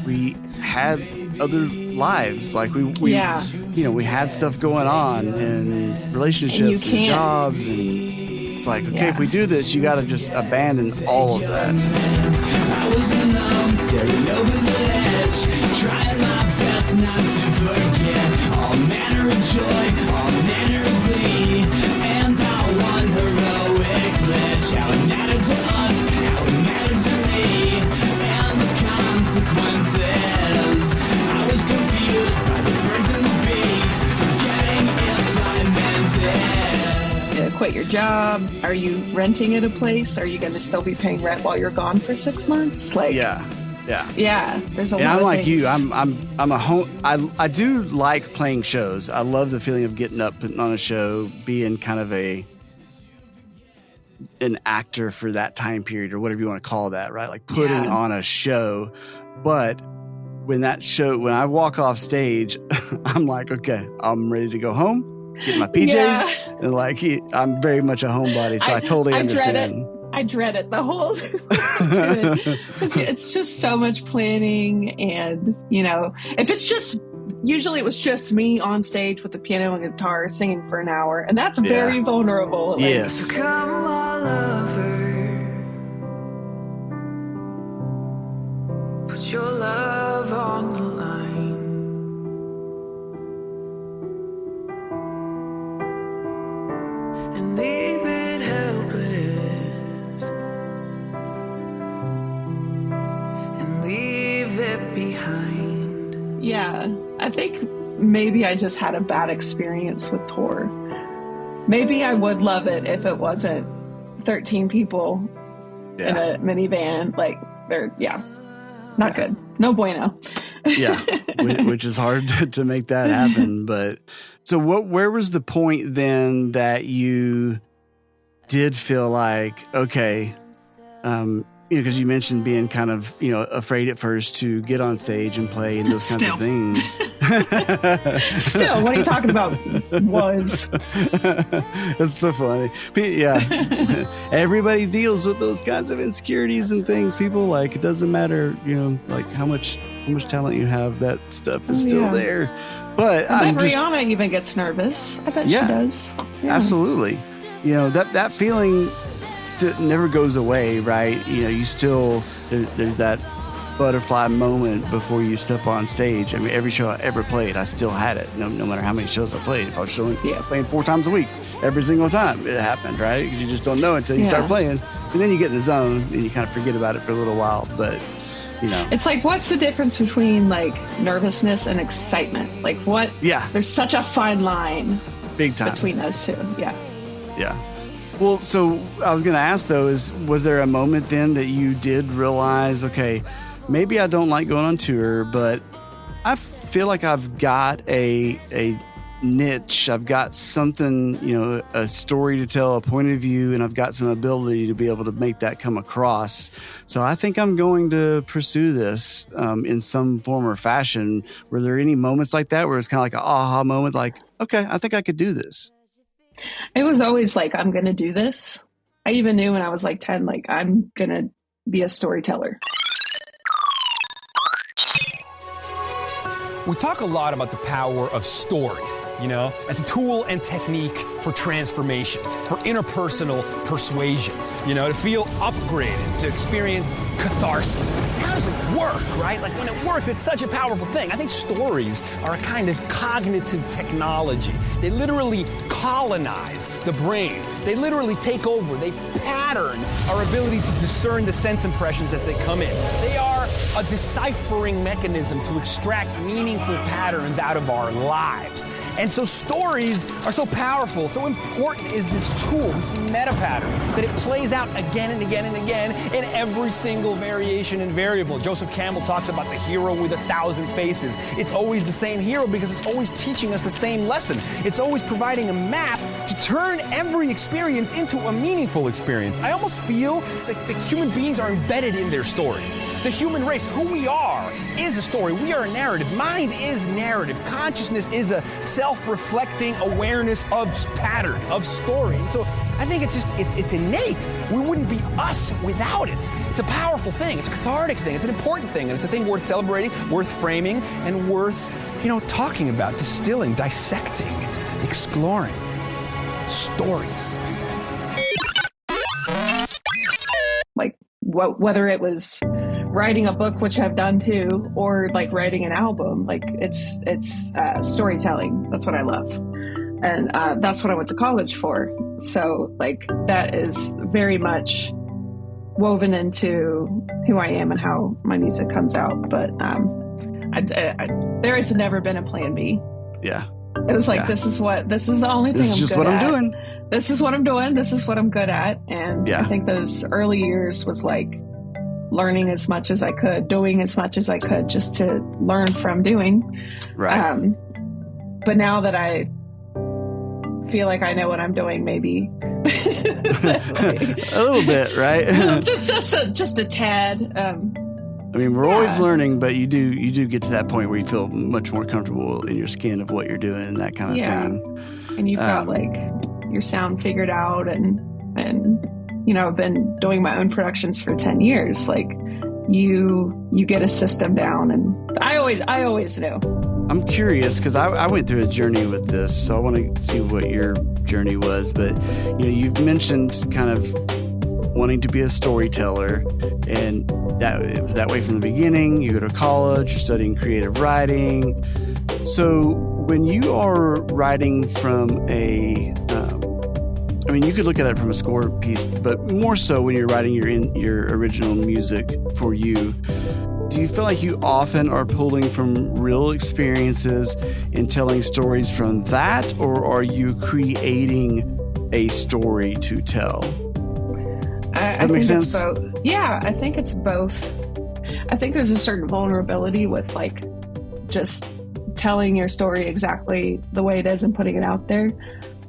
we had other lives, like we had stuff going on and relationships and jobs, and it's like, okay, if we do this, you got to just abandon all of that. I was alone, staring over the edge, trying my best not to forget all manner of joy, all manner of glee, and how one heroic pledge, how it mattered to us, how it mattered to me, and the consequences. I was confused by the birds and the bees, forgetting if I meant it. Quit your job? Are you renting at a place? Are you going to still be paying rent while you're gone for 6 months? Like, yeah. There's a lot. I'm of like things. you. I'm a home. I do like playing shows. I love the feeling of getting up, putting on a show, being kind of an actor for that time period, or whatever you want to call that, right? Like putting on a show. But when I walk off stage, I'm like, okay, I'm ready to go home. Get my PJs, and like I'm very much a homebody, so I totally understand. I dread it the whole time. It's just so much planning, and if it's just, usually it was just me on stage with the piano and guitar singing for an hour, and that's very vulnerable. Yes. Come on, lover, put your love on the line. And leave it helpless, and leave it behind. Yeah, I think maybe I just had a bad experience with tour. Maybe I would love it if it wasn't 13 people in a minivan. Like, not good. No bueno. Yeah, which is hard to make that happen. But so where was the point then that you did feel like, okay, because you mentioned being kind of, afraid at first to get on stage and play and those kinds of things. Still, what are you talking about? That's so funny. Yeah. Everybody deals with those kinds of insecurities and things. People, like, it doesn't matter, like how much talent you have, that stuff is still there. But Rihanna even gets nervous. I bet she does. Yeah. Absolutely. That feeling never goes away, right? You still, there's that butterfly moment before you step on stage. I mean, every show I ever played, I still had it, no matter how many shows I played. If I was playing 4 times a week, every single time it happened, right? You just don't know until you start playing. And then you get in the zone and you kind of forget about it for a little while. But, it's like, what's the difference between like nervousness and excitement? Like what? Yeah. There's such a fine line. Big time. Between those two. Yeah. Yeah. Well, so I was going to ask, though, was there a moment then that you did realize, okay, maybe I don't like going on tour, but I feel like I've got a niche. I've got something, a story to tell, a point of view, and I've got some ability to be able to make that come across. So I think I'm going to pursue this in some form or fashion. Were there any moments like that where it's kind of like an aha moment, like, okay, I think I could do this? It was always like, I'm going to do this. I even knew when I was like 10, like, I'm going to be a storyteller. We talk a lot about the power of story, as a tool and technique for transformation, for interpersonal persuasion, to feel upgraded, to experience catharsis. How does it work, right? Like, when it works, it's such a powerful thing. I think stories are a kind of cognitive technology. They literally colonize the brain. They literally take over. They pattern our ability to discern the sense impressions as they come in. They are a deciphering mechanism to extract meaningful patterns out of our lives. And so stories are so powerful, so important is this tool, this meta pattern, that it plays out again and again and again in every single variation and variable. Joseph Campbell talks about the hero with 1,000 faces. It's always the same hero because it's always teaching us the same lesson. It's always providing a map to turn every experience into a meaningful experience. I almost feel that the human beings are embedded in their stories. The human race, who we are, is a story. We are a narrative. Mind is narrative. Consciousness is a self-reflecting awareness of pattern, of story. And so I think it's innate. We wouldn't be us without it. It's a powerful thing. It's a cathartic thing. It's an important thing. And it's a thing worth celebrating, worth framing, and worth, talking about, distilling, dissecting, exploring. Stories. Like, whether it was writing a book, which I've done too, or like writing an album, like it's storytelling. That's what I love. And that's what I went to college for. So like that is very much woven into who I am and how my music comes out. But there has never been a plan B. Yeah. It was like, this is the only thing I'm good at. This is just what I'm doing. This is what I'm doing. This is what I'm good at. And I think those early years was like learning as much as I could, doing as much as I could just to learn from doing. Right. But now that I feel like I know what I'm doing, maybe a little bit, right? just a tad. I mean, we're always learning, but you do get to that point where you feel much more comfortable in your skin of what you're doing and that kind of thing. And you've got like your sound figured out, and I've been doing my own productions for 10 years. Like you get a system down, and I always knew. I'm curious because I went through a journey with this, so I want to see what your journey was. But you've mentioned kind of wanting to be a storyteller, and that it was that way from the beginning. You go to college, you're studying creative writing. So when you are writing from you could look at it from a score piece, but more so when you're writing your original music for you. Do you feel like you often are pulling from real experiences and telling stories from that, or are you creating a story to tell? Does that make sense? Both. Yeah, I think it's both. I think there's a certain vulnerability with like just telling your story exactly the way it is and putting it out there.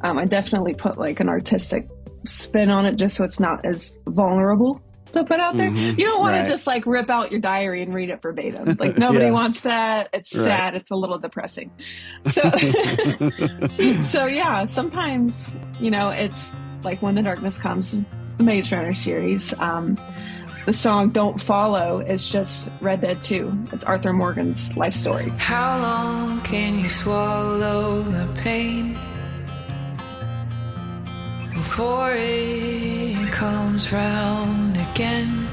I definitely put like an artistic spin on it just so it's not as vulnerable to put out there. You don't want to just like rip out your diary and read it verbatim. Like nobody wants that. It's sad. It's a little depressing. So, so yeah, sometimes, you know, it's like When the Darkness Comes, the Maze Runner series. The song Don't Follow is just Red Dead 2. It's Arthur Morgan's life story. How long can you swallow the pain before it comes round again?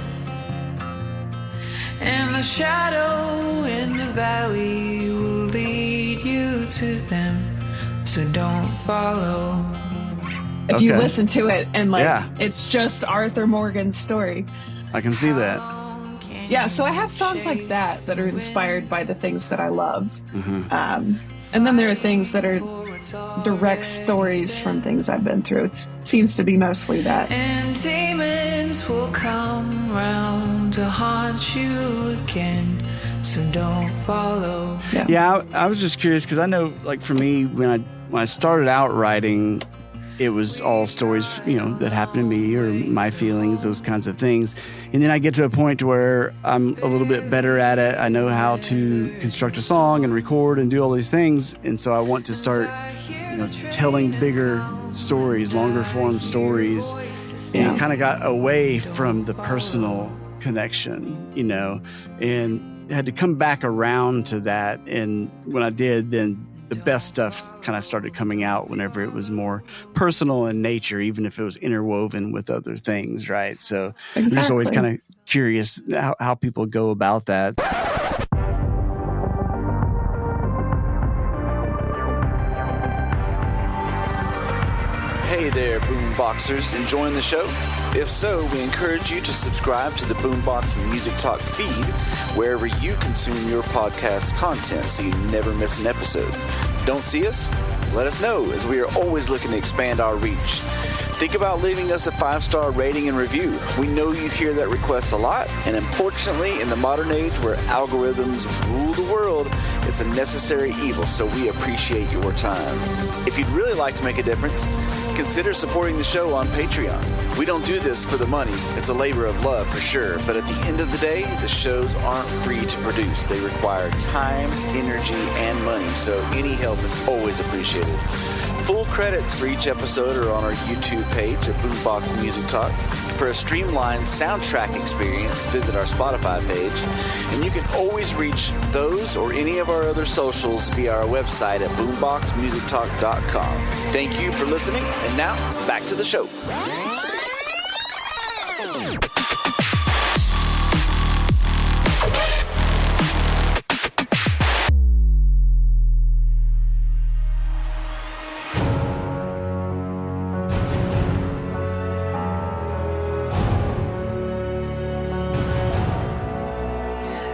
And the shadow in the valley will lead you to them, so don't follow. If you listen to it and like it's just Arthur Morgan's story. I can see that. Yeah, so I have songs like that are inspired by the things that I love. And then there are things that are direct stories from things I've been through. It seems to be mostly that. And demons will come round to haunt you again, so don't follow. Yeah, I was just curious because I know, like for me, when I started out writing, it was all stories, you know, that happened to me or my feelings, those kinds of things. And then I get to a point where I'm a little bit better at it. I know how to construct a song and record and do all these things. And so I want to start, you know, telling bigger stories, longer form stories. And kind of got away from the personal connection, you know, and had to come back around to that. And when I did, then the best stuff kind of started coming out whenever it was more personal in nature, even if it was interwoven with other things, right? So I'm just always kind of curious how people go about that. Hey there, Boomboxers. Enjoying the show? If so, we encourage you to subscribe to the Boombox Music Talk feed wherever you consume your podcast content so you never miss an episode. Don't see us? Let us know, as we are always looking to expand our reach. Think about leaving us a 5-star rating and review. We know you hear that request a lot, and unfortunately, in the modern age where algorithms rule the world, it's a necessary evil, so we appreciate your time. If you'd really like to make a difference, consider supporting the show on Patreon. We don't do this for the money. It's a labor of love for sure, but at the end of the day, the shows aren't free to produce. They require time, energy, and money, so any help is always appreciated. Full credits for each episode are on our YouTube page at Boombox Music Talk. For a streamlined soundtrack experience, visit our Spotify page. And you can always reach those or any of our other socials via our website at boomboxmusictalk.com. Thank you for listening, and now back to the show.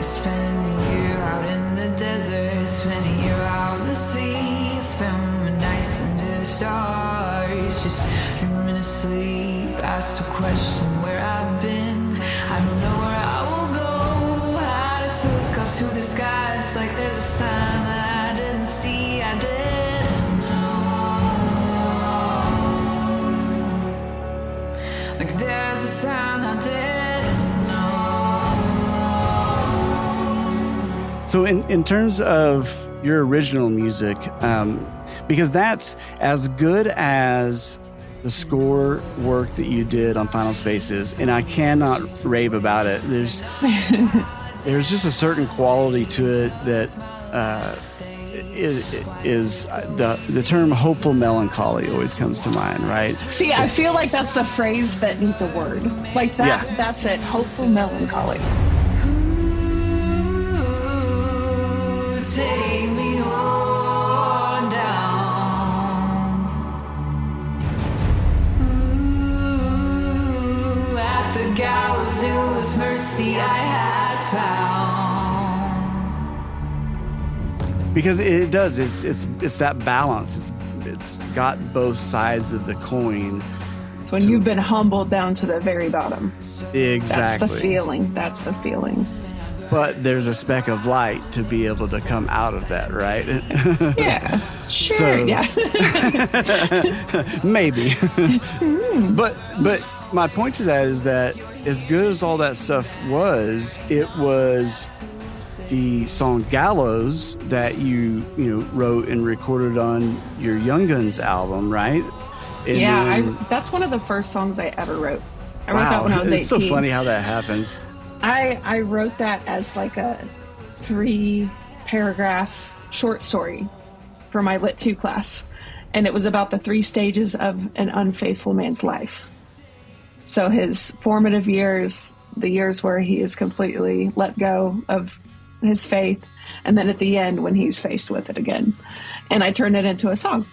Spend a year out in the desert, spend a year out in the sea, spend my nights under the stars, just dreaming of sleep. Asked a question where I've been, I don't know where I will go. I just look up to the skies like there's a sign that I didn't see, I didn't know. Like there's a sound I didn't know. So in terms of your original music, because that's as good as the score work that you did on Final Spaces, and I cannot rave about it. There's just a certain quality to it that is the term hopeful melancholy always comes to mind, right? See, I feel like that's the phrase that needs a word. Like that, that's it, hopeful melancholy. Take me on down. Ooh, at the gallows it was mercy I had found. Because it does, it's that balance. It's got both sides of the coin. It's when you've been humbled down to the very bottom. Exactly. That's the feeling. but there's a speck of light to be able to come out of that, right? Yeah, sure. Maybe. but my point to that is that as good as all that stuff was, it was the song Gallows that you wrote and recorded on your Young Guns album, right? And that's one of the first songs I ever wrote. I wrote that when I was 18. It's so funny how that happens. I wrote that as like a 3-paragraph short story for my Lit 2 class. And it was about the 3 stages of an unfaithful man's life. So his formative years, the years where he is completely let go of his faith, and then at the end when he's faced with it again. And I turned it into a song.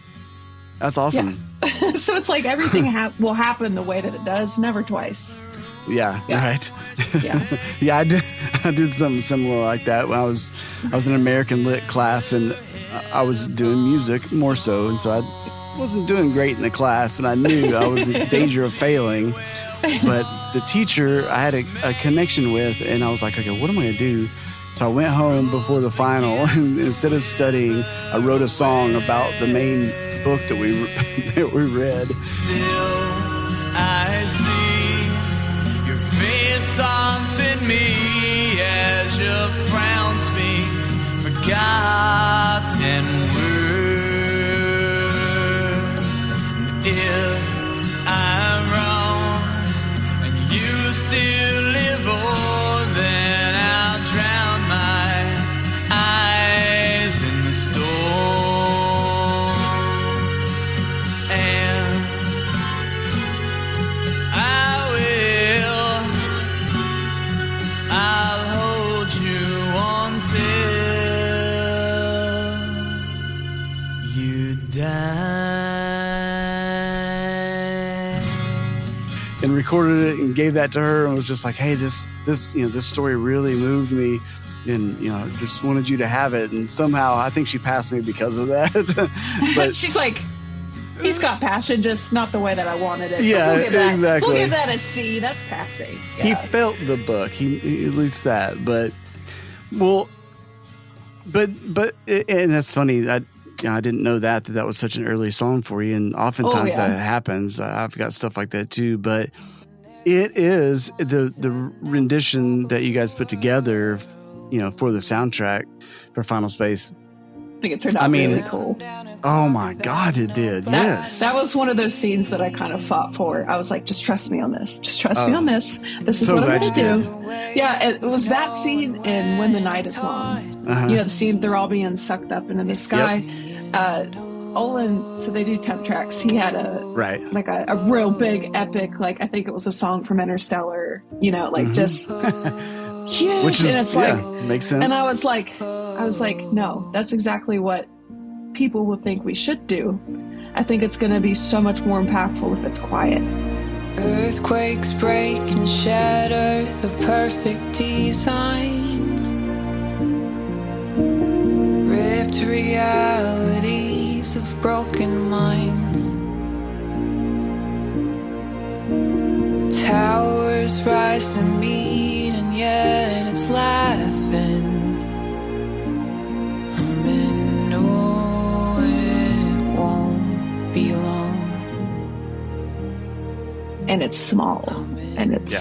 That's awesome. Yeah. So it's like everything will happen the way that it does, never twice. Yeah. Right. Yeah. I did something similar like that when I was in American Lit class, and I was doing music more so, and so I wasn't doing great in the class, and I knew I was in danger of failing. But the teacher I had a connection with, and I was like, okay, what am I going to do? So I went home before the final, and instead of studying, I wrote a song about the main book that we read. Still, I see your face haunting me as your frown speaks forgotten words. And if I'm wrong and you still live on, then I'll drown my eyes in the storm. And I'll hold you until you die. And recorded it and gave that to her, and was just like, hey, this story really moved me, and just wanted you to have it. And somehow I think she passed me because of that. But she's like, he's got passion, just not the way that I wanted it. Yeah, exactly. We'll give that a C. That's passing. Yeah. He felt the book. He at least that. But and that's funny. I didn't know that was such an early song for you, and oftentimes that happens. I've got stuff like that too. But it is the rendition that you guys put together, for the soundtrack for Final Space. I think it turned out really cool. Oh my God, it did. Yes. That was one of those scenes that I kind of fought for. I was like, just trust me on this. Just trust me on this. This is what I'm going to do. Yeah, it was that scene in When the Night is Long. The scene they're all being sucked up into the sky. Yep. Olin, so they do temp tracks. He had a real big epic, like I think it was a song from Interstellar, just huge. Which is, and it's like, makes sense. And I was like, no, that's exactly what people will think we should do. I think it's going to be so much more impactful if it's quiet. Earthquakes break and shatter the perfect design. Ripped realities of broken minds. Towers rise to meet, and yet it's laughing. And it's small, and it's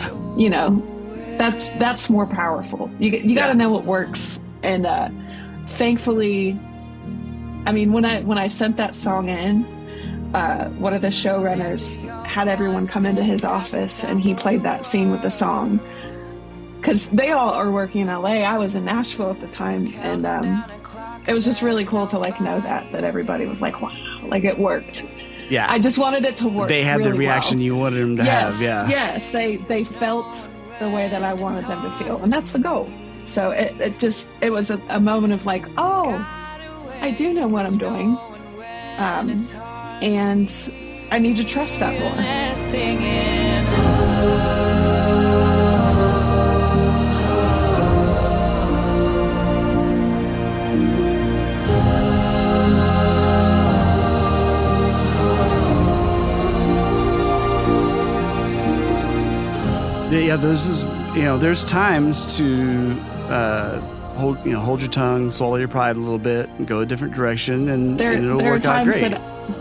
that's more powerful. You got to know what works, and thankfully, I mean, when I sent that song in, one of the showrunners had everyone come into his office, and he played that scene with the song because they all are working in LA. I was in Nashville at the time, and it was just really cool to know that everybody was like, wow, like it worked. Yeah, I just wanted it to work. They had really the reaction you wanted them to have. Yeah. Yes, they felt the way that I wanted them to feel, and that's the goal. So it was a moment of like, oh, I do know what I'm doing, and I need to trust that more. Yeah, there's times to hold your tongue, swallow your pride a little bit, and go a different direction, and it'll there are work out times great.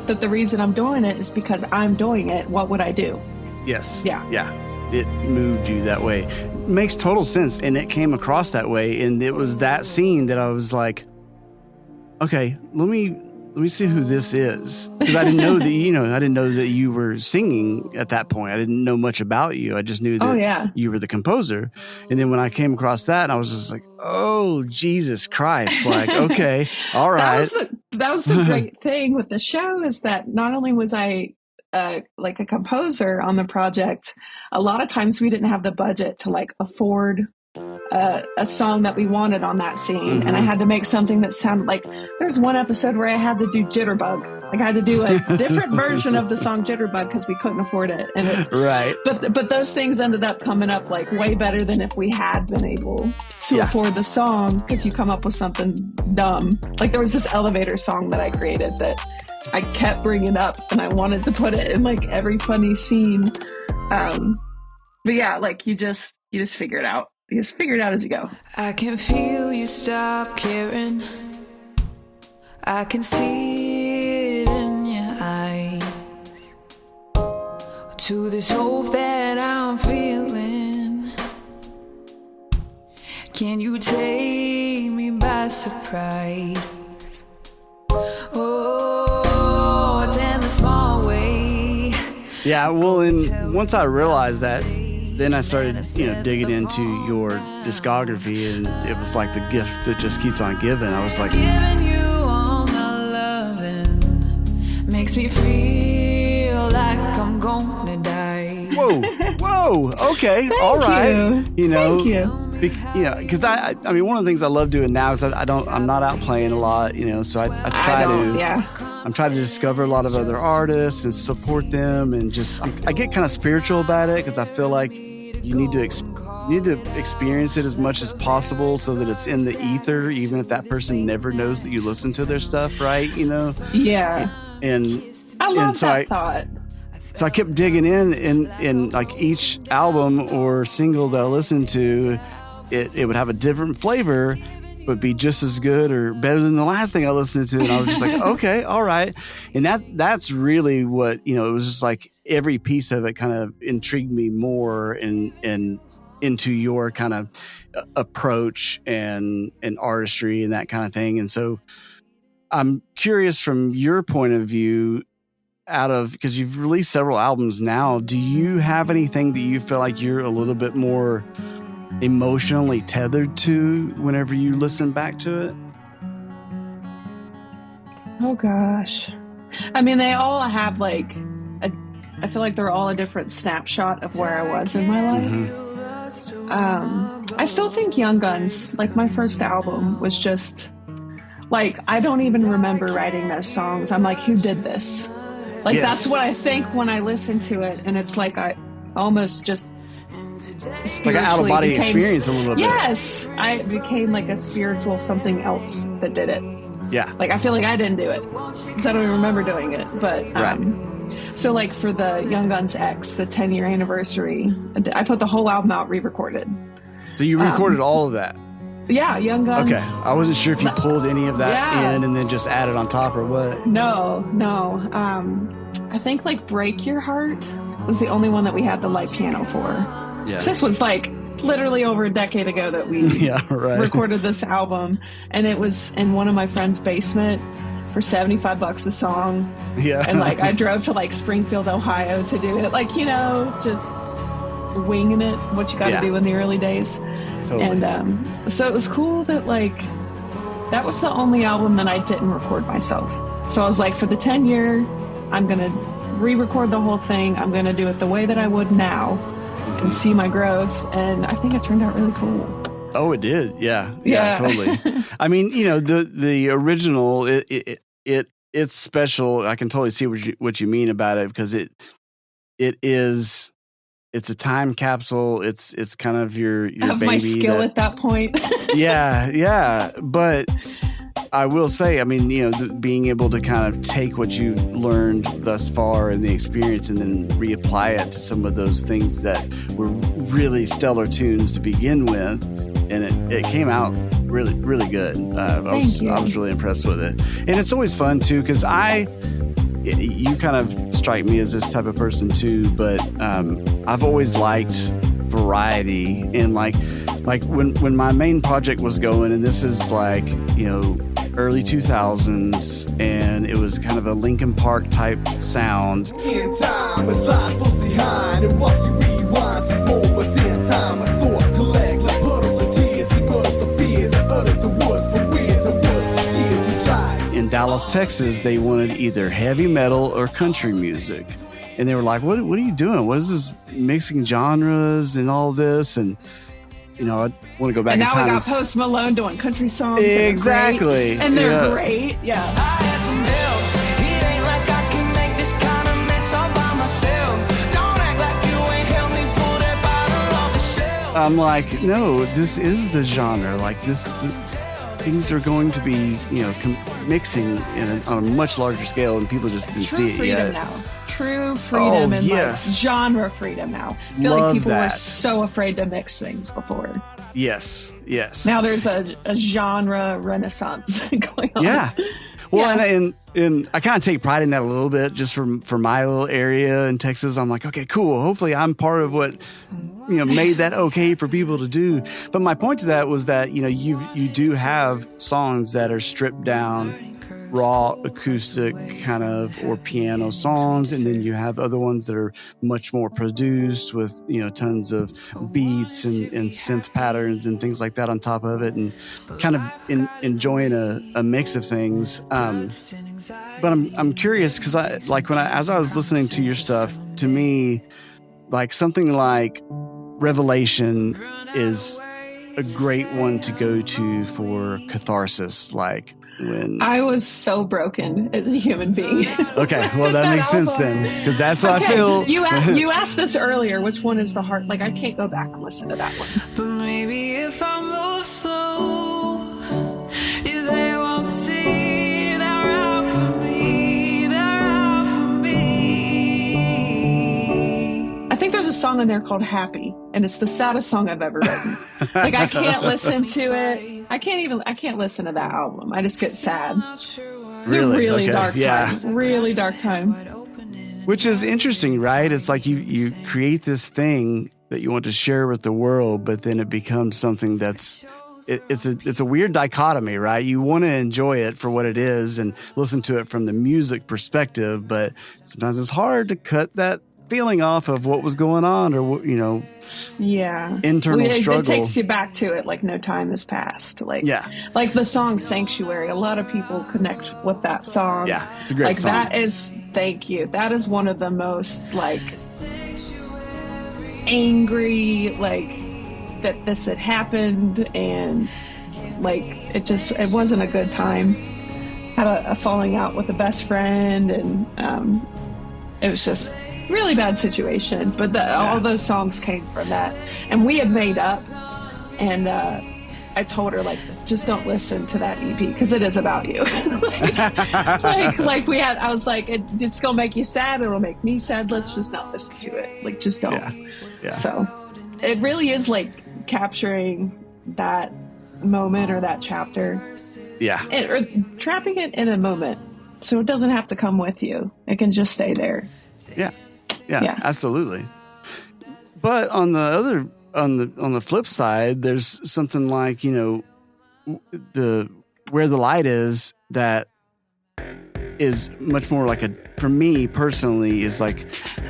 that the reason I'm doing it is because I'm doing it. What would I do? Yes. Yeah. It moved you that way. Makes total sense, and it came across that way, and it was that scene that I was like, okay, let me see who this is, because I didn't know that you were singing at that point. I didn't know much about you. I just knew that you were the composer. And then when I came across that, I was just like, oh, Jesus Christ. Like, okay, all right. That was the great thing with the show, is that not only was I like a composer on the project, a lot of times we didn't have the budget to like afford a song that we wanted on that scene, and I had to make something that sounded like, there's one episode where I had to do Jitterbug. Like I had to do a different version of the song Jitterbug because we couldn't afford it. And right. But those things ended up coming up like way better than if we had been able to afford the song, because you come up with something dumb. Like there was this elevator song that I created that I kept bringing up, and I wanted to put it in like every funny scene. But yeah, like you just figure it out. You just figure it out as you go. I can feel you stop caring. I can see it in your eyes. To this hope that I'm feeling, can you take me by surprise? Oh, it's in the small way. Yeah, well, and once I realized that, then I started, digging into your discography, and it was like the gift that just keeps on giving. I was like, giving you all my loving makes me feel like I'm gonna die. Whoa, okay, all right. Thank you. Because I mean, one of the things I love doing now is I'm not out playing a lot, so I try I'm trying to discover a lot of other artists and support them, and I get kind of spiritual about it, because I feel like you need to experience it as much as possible so that it's in the ether, even if that person never knows that you listen to their stuff, right? Yeah. And I love that thought. So I kept digging in like each album or single that I listened to, it would have a different flavor, but be just as good or better than the last thing I listened to. And I was just like, okay, all right. And that's really what, it was just like every piece of it kind of intrigued me more and into your kind of approach and artistry and that kind of thing. And so I'm curious, from your point of view, because you've released several albums now, do you have anything that you feel like you're a little bit more emotionally tethered to whenever you listen back to it? Oh gosh. I mean, they all have I feel like they're all a different snapshot of where I was in my life. I still think Young Guns, like my first album, was just like, I don't even remember writing those songs. I'm like, who did this? Like, that's what I think when I listen to it, and it's like I almost just like an out-of-body experience a little bit. Yes, I became like a spiritual something else that did it. Yeah. Like, I feel like I didn't do it, because I don't even remember doing it. But so like for the Young Guns X, the 10-year anniversary, I put the whole album out re-recorded. So you recorded all of that? Yeah, Young Guns. Okay, I wasn't sure if you pulled any of that in and then just added on top or what. No. I think like Break Your Heart was the only one that we had the light piano for. Yeah. So this was like literally over a decade ago that we recorded this album, and it was in one of my friend's basement for $75 a song. Yeah. And like I drove to like Springfield, Ohio to do it. Like, just winging it, what you got to do in the early days. Totally. And so it was cool that like that was the only album that I didn't record myself. So I was like, for the 10-year, I'm going to re-record the whole thing. I'm going to do it the way that I would now and see my growth. And I think it turned out really cool. Oh, it did. Yeah, totally. I mean, the original, it's special. I can totally see what you mean about it, because it's a time capsule. It's kind of your of baby. My skill at that point. Yeah. But I will say, I mean, being able to kind of take what you've learned thus far in the experience and then reapply it to some of those things that were really stellar tunes to begin with, and it came out really, really good. I was really impressed with it. And it's always fun too, because you kind of strike me as this type of person too, but I've always liked variety. And like when my main project was going, and this is like, early 2000s, and it was kind of a Linkin Park type sound. In time, it's life left behind, and what you rewind is more what's in time. My thoughts collect like puddles of tears, he burst the fears and utters the words for years and words for years. It's like in Dallas, Texas, they wanted either heavy metal or country music, and they were like, "What are you doing? What is this mixing genres and all this?" And I want to go back and in now time. we got Post Malone doing country songs. Exactly. And they're great. Yeah. I had some help. It ain't like I can make this kind of mess all by myself. Don't act like you ain't helped me pull that bottle off the shelf. I'm like, no, this is the genre. Like things are going to be, mixing on a much larger scale, and people just didn't see it yet. Now. True freedom and like genre freedom now. I feel like people were so afraid to mix things before. Yes. Now there's a genre renaissance going on. Yeah. Well, and I kind of take pride in that a little bit, just for my little area in Texas. I'm like, okay, cool. Hopefully I'm part of what, made that okay for people to do. But my point to that was that, you do have songs that are stripped down, raw acoustic kind of, or piano songs, and then you have other ones that are much more produced with tons of beats and synth patterns and things like that on top of it, and kind of enjoying a mix of things. But I'm curious, because as I was listening to your stuff, to me, like something like Revelation is a great one to go to for catharsis, like when I was so broken as a human being. Okay, well that makes sense then, because that's what I feel. You asked this earlier, which one is the heart? Like, I can't go back and listen to that one. But maybe if I move slow, they won't see they're out for me. They're out for me. I think there's a song in there called Happy, and it's the saddest song I've ever written. Like, I can't listen to it. I can't listen to that album. I just get sad. It's a really dark time. Really dark time. Which is interesting, right? It's like you create this thing that you want to share with the world, but then it becomes something that's it's a weird dichotomy, right? You want to enjoy it for what it is and listen to it from the music perspective, but sometimes it's hard to cut that feeling off of what was going on, or internal struggle. It takes you back to it, like no time has passed. Like the song Sanctuary. A lot of people connect with that song. Yeah, it's a great song. That is, thank you. That is one of the most like angry, like that this had happened, and like it wasn't a good time. Had a falling out with a best friend, and it was just really bad situation, but all those songs came from that, and we had made up, and I told her, like, just don't listen to that EP because it is about you. I was like, it's gonna make you sad, it'll make me sad, let's just not listen to it, like, just don't. So it really is like capturing that moment or that chapter, or trapping it in a moment so it doesn't have to come with you, it can just stay there. Yeah, absolutely. But on the flip side, there's something like, the Where the Light Is, that is much more like for me personally, is like,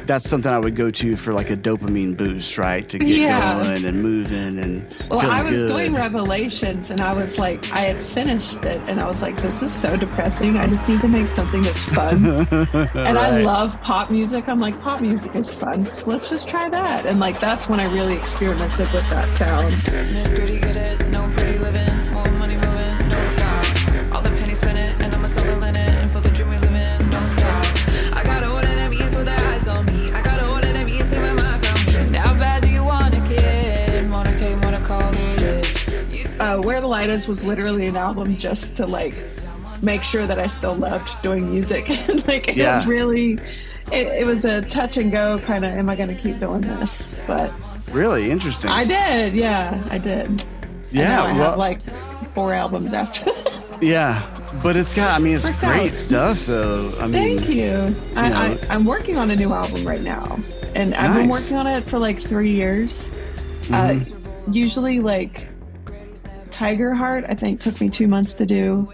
that's something I would go to for like a dopamine boost, right? To get going and moving and feeling I was good. doing Revelations, and I was like, I had finished it, and I was like, this is so depressing. I just need to make something that's fun. And I love pop music. I'm like, pop music is fun, so let's just try that. And like, that's when I really experimented with that sound. Miss Gritty, get it, no pretty living, more money moving, don't stop. All the pennies spinning, and I'm a silver linen, and for the dream we live in, don't stop. I got all enemies with their eyes on me. I got all enemies take my mind from me. How bad do you want a kid? Wanna call it? Where the Light Is was literally an album just to like make sure that I still loved doing music. Like it was really, it was a touch and go kind of, am I going to keep doing this? But really interesting. I did. Yeah, I did. Yeah, I have like 4 albums after that. Yeah, but it's great stuff though. Thank you. I'm working on a new album right now, and I've been working on it for like 3 years. Usually like Tiger Heart, I think took me 2 months to do.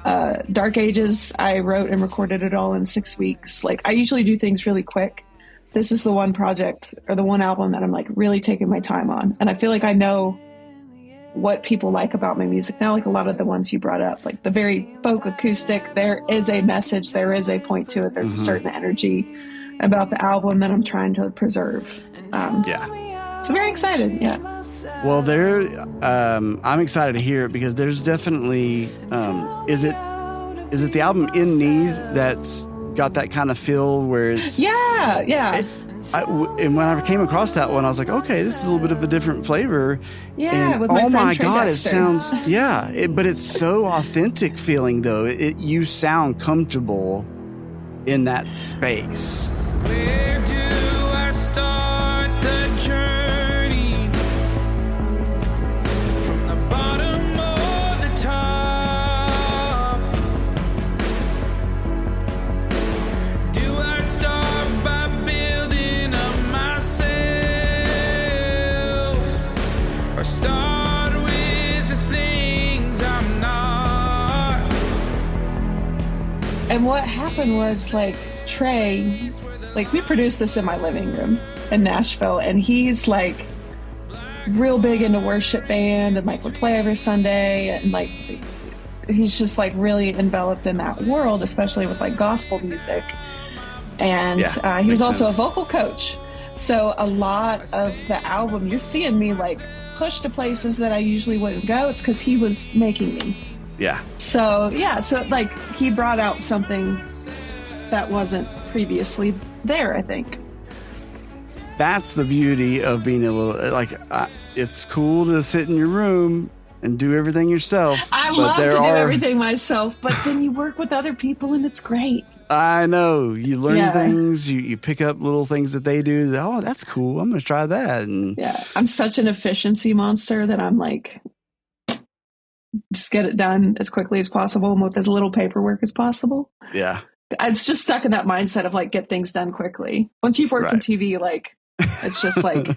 Dark Ages, I wrote and recorded it all in 6 weeks. Like I usually do things really quick. This is the one project or the one album that I'm like really taking my time on. And I feel like I know what people like about my music now, like a lot of the ones you brought up, like the very folk acoustic, there is a message, there is a point to it. There's a certain energy about the album that I'm trying to preserve. So very excited. Yeah. Well, I'm excited to hear it because there's definitely, is it the album In Need that's got that kind of feel where it's... Yeah. And when I came across that one, I was like, okay, this is a little bit of a different flavor. Yeah, and with my oh friend my Trey God, Dexter. it sounds, but it's so authentic feeling though. You sound comfortable in that space. Where do I start the journey? From the bottom or the top? Do I start by building up myself? Or start with the things I'm not? And what happened was like Trey, like we produced this in my living room in Nashville, and he's like real big into worship band and like would play every Sunday, and like he's just like really enveloped in that world, especially with like gospel music. And he was also a vocal coach. So a lot of the album, you're seeing me like push to places that I usually wouldn't go. It's because he was making me. Yeah. So like he brought out something that wasn't previously there, I think. That's the beauty of being able to, like, it's cool to sit in your room and do everything yourself. I love to do everything myself, but then you work with other people and it's great. I know. You learn things, you pick up little things that they do. Oh, that's cool. I'm going to try that. And I'm such an efficiency monster that I'm like, just get it done as quickly as possible and with as little paperwork as possible. Yeah. I'm just stuck in that mindset of like, get things done quickly. Once you've worked in TV, like, it's just like,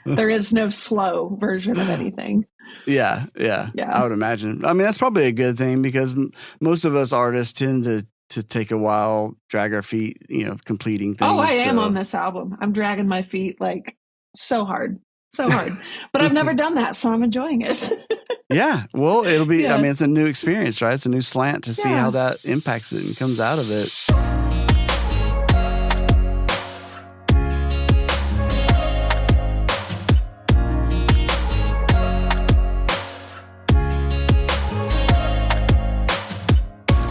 there is no slow version of anything. Yeah. I would imagine. I mean, that's probably a good thing because most of us artists tend to take a while, drag our feet, completing things. Oh, I am on this album. I'm dragging my feet like so hard. But I've never done that, so I'm enjoying it. Yeah. Well, it'll be, I mean, it's a new experience, right? It's a new slant to see how that impacts it and comes out of it.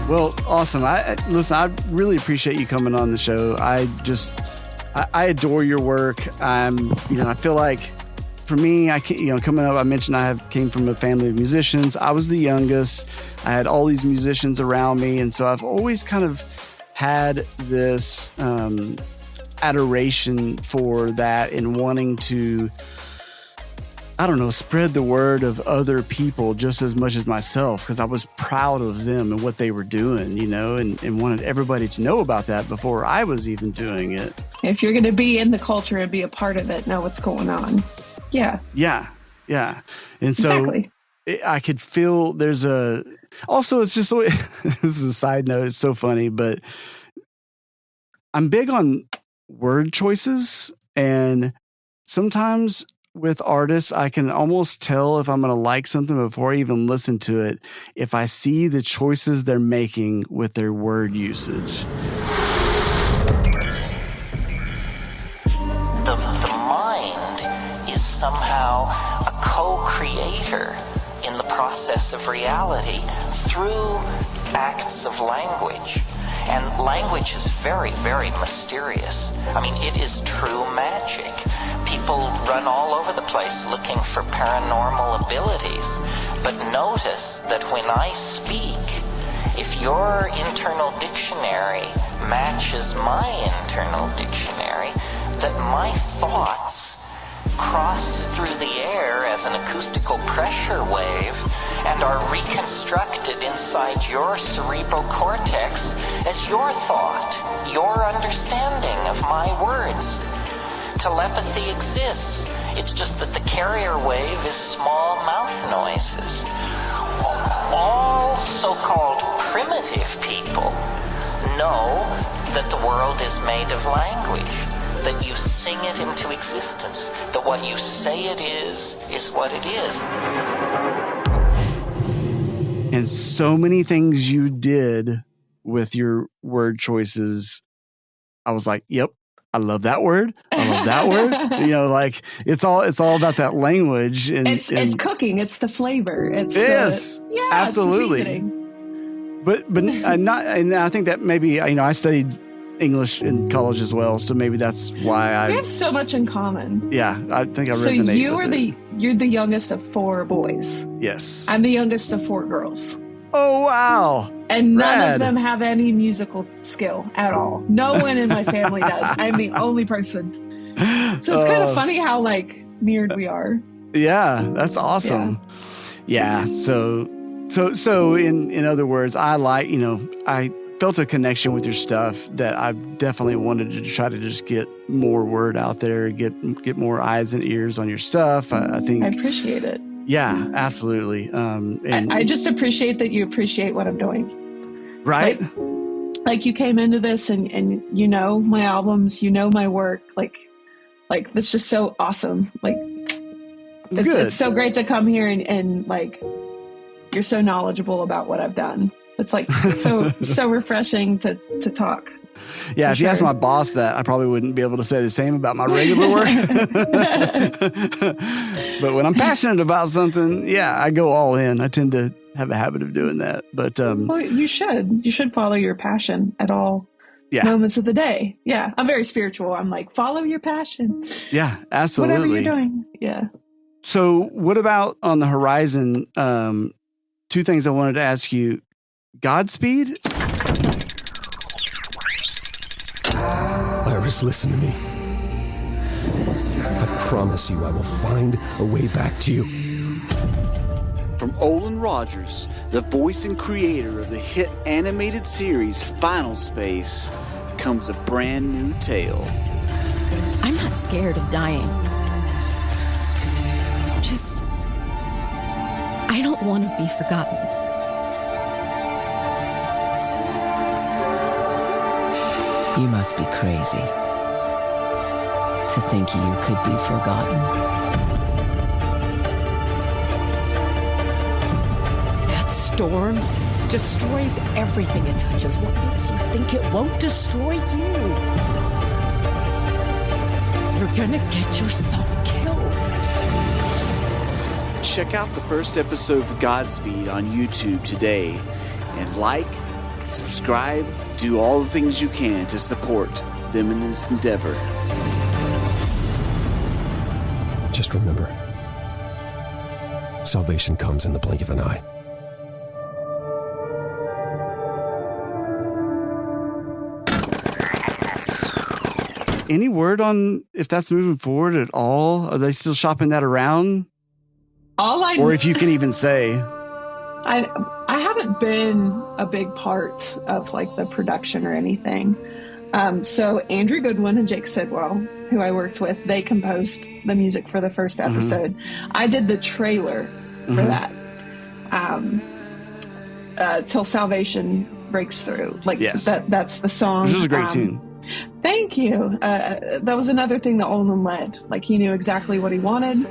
Well, awesome. Listen, I really appreciate you coming on the show. I adore your work. I feel like for me, coming up, I mentioned I came from a family of musicians. I was the youngest. I had all these musicians around me. And so I've always kind of had this adoration for that and wanting to, spread the word of other people just as much as myself, because I was proud of them and what they were doing, and wanted everybody to know about that before I was even doing it. If you're going to be in the culture and be a part of it, know what's going on. Yeah. And so I could feel also it's just, this is a side note. It's so funny, but I'm big on word choices, and sometimes with artists, I can almost tell if I'm going to like something before I even listen to it, if I see the choices they're making with their word usage. The mind is somehow a co-creator in the process of reality through acts of language. And language is very, very mysterious. I mean, it is true magic. People run all over the place looking for paranormal abilities. But notice that when I speak, if your internal dictionary matches my internal dictionary, that my thoughts cross through the air as an acoustical pressure wave and are reconstructed inside your cerebral cortex as your thought, your understanding of my words. Telepathy exists. It's just that the carrier wave is small mouth noises. All so-called primitive people know that the world is made of language, that you sing it into existence, that what you say it is what it is. And so many things you did with your word choices, I was like, yep, I love that word. I love that word. You know, like it's all about that language. And it's cooking. It's the flavor. Yes, absolutely. It's the seasoning. But and I think that maybe, I studied English in college as well, so maybe that's why we have so much in common. Yeah, I think I resonate. So you're the youngest of 4 boys. Yes, I'm the youngest of 4 girls. Oh wow! And none of them have any musical skill at all. No one in my family does. I'm the only person. So it's kind of funny how mirrored we are. Yeah, that's awesome. Yeah. So in other words, I felt a connection with your stuff that I definitely wanted to try to just get more word out there, get more eyes and ears on your stuff. I think I appreciate it. Yeah, absolutely. And I just appreciate that you appreciate what I'm doing. Right. Like you came into this and you know my albums, you know my work. Like that's just so awesome. Like it's so great to come here and you're so knowledgeable about what I've done. It's so refreshing to talk. Yeah, if you asked my boss that, I probably wouldn't be able to say the same about my regular work. But when I'm passionate about something, I go all in. I tend to have a habit of doing that. But well, you should follow your passion at all moments of the day. Yeah, I'm very spiritual. I'm like, follow your passion. Yeah, absolutely. Whatever you're doing. Yeah. So what about on the horizon? 2 things I wanted to ask you. Godspeed? Iris, listen to me. I promise you I will find a way back to you. From Olin Rogers, the voice and creator of the hit animated series Final Space, comes a brand new tale. I'm not scared of dying. Just, I don't want to be forgotten. You must be crazy to think you could be forgotten. That storm destroys everything it touches. What makes you think it won't destroy you? You're gonna get yourself killed. Check out the first episode of Godspeed on YouTube today and subscribe, do all the things you can to support them in this endeavor. Just remember, salvation comes in the blink of an eye. Any word on if that's moving forward at all? Are they still shopping that around? Or if you can even say. I haven't been a big part of the production or anything. So Andrew Goodwin and Jake Sidwell, who I worked with, they composed the music for the first episode. Mm-hmm. I did the trailer for that. Till Salvation Breaks Through. That's the song. Which is a great tune. Thank you. That was another thing that Olin led. He knew exactly what he wanted.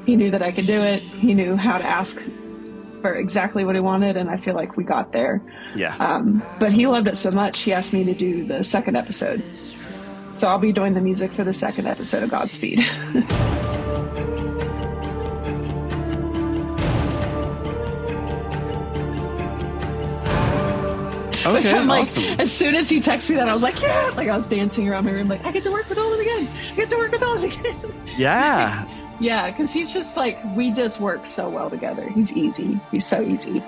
He knew that I could do it. He knew how to ask for exactly what he wanted, and I feel like we got there. Yeah. But he loved it so much, he asked me to do the second episode. So I'll be doing the music for the second episode of Godspeed. Okay, Which I'm awesome. As soon as he texted me that, I was like, yeah! I was dancing around my room I get to work with Olin again! Yeah. Yeah, because he's just we just work so well together. He's easy. He's so easy.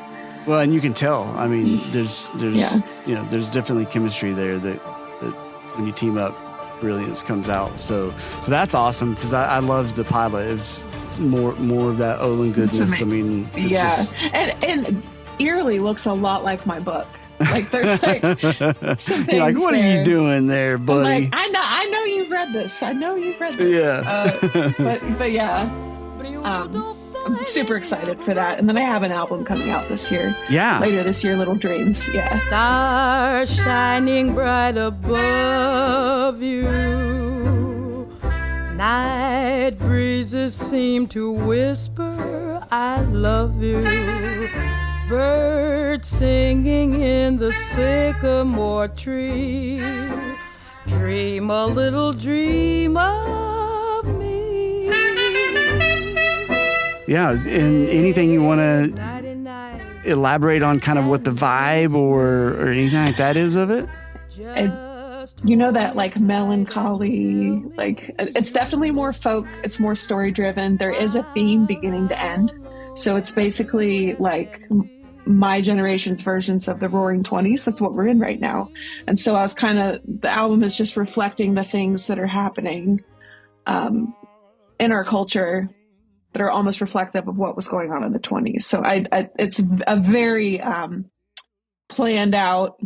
Well, and you can tell. I mean, there's definitely chemistry there that when you team up, brilliance comes out. So that's awesome, because I loved the pilot. It was more of that Olin goodness. I mean, it's just... and eerily looks a lot like my book. Like there's like some things You're like, what are you doing there, buddy? Like, I know you've read this. Yeah. But yeah, I'm super excited for that. And then I have an album coming out this year. Yeah. Later this year, Little Dreams. Yeah. Stars shining bright above you. Night breezes seem to whisper, I love you. Birds singing in the sycamore tree. Dream a little dream of me. Yeah, and anything you want to elaborate on, kind of what the vibe or anything like that is of it? You know, that like melancholy, like it's definitely more folk. It's more story driven. There is a theme beginning to end. So it's basically like my generation's versions of the Roaring 20s. That's what we're in right now. And so the album is just reflecting the things that are happening in our culture that are almost reflective of what was going on in the 20s. So it's a very planned out,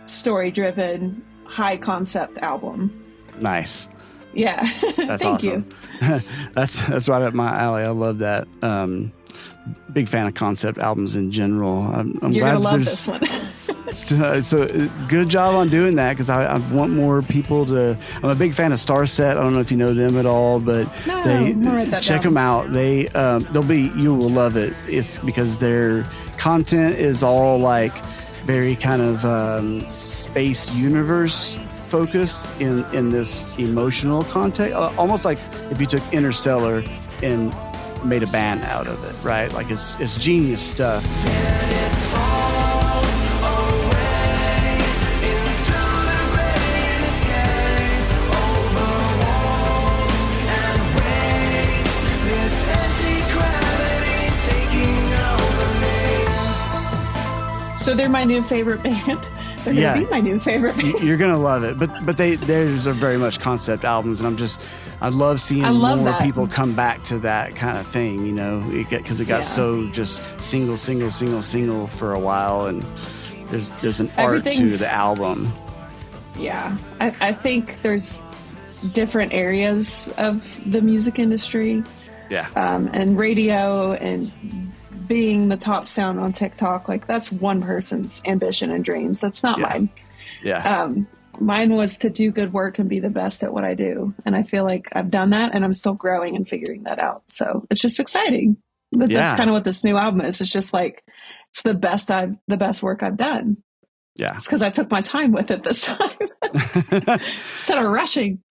story driven, high concept album. Nice. Yeah. That's Thank awesome. you. That's right up my alley. I love that. Big fan of concept albums in general. I'm You're glad gonna love there's this one. so good job on doing that, because I want more people to. I'm a big fan of Starset. I don't know if you know them at all, but check them out. You will love it. It's because their content is all like very kind of space universe focused in this emotional context, almost like if you took Interstellar and made a band out of it, right? Like it's genius stuff. So they're my new favorite band. They're going to be my new favorite band. You're going to love it. But theirs are very much concept albums, and I love seeing more people come back to that kind of thing, you know, because it got so just single for a while, and there's an art to the album. Yeah. I think there's different areas of the music industry. Yeah. And radio and being the top sound on TikTok, like that's one person's ambition and dreams. That's not mine. Yeah. Mine was to do good work and be the best at what I do. And I feel like I've done that, and I'm still growing and figuring that out. So it's just exciting. But that's kind of what this new album is. It's just like, it's the best work I've done. Yeah. It's because I took my time with it this time instead of rushing.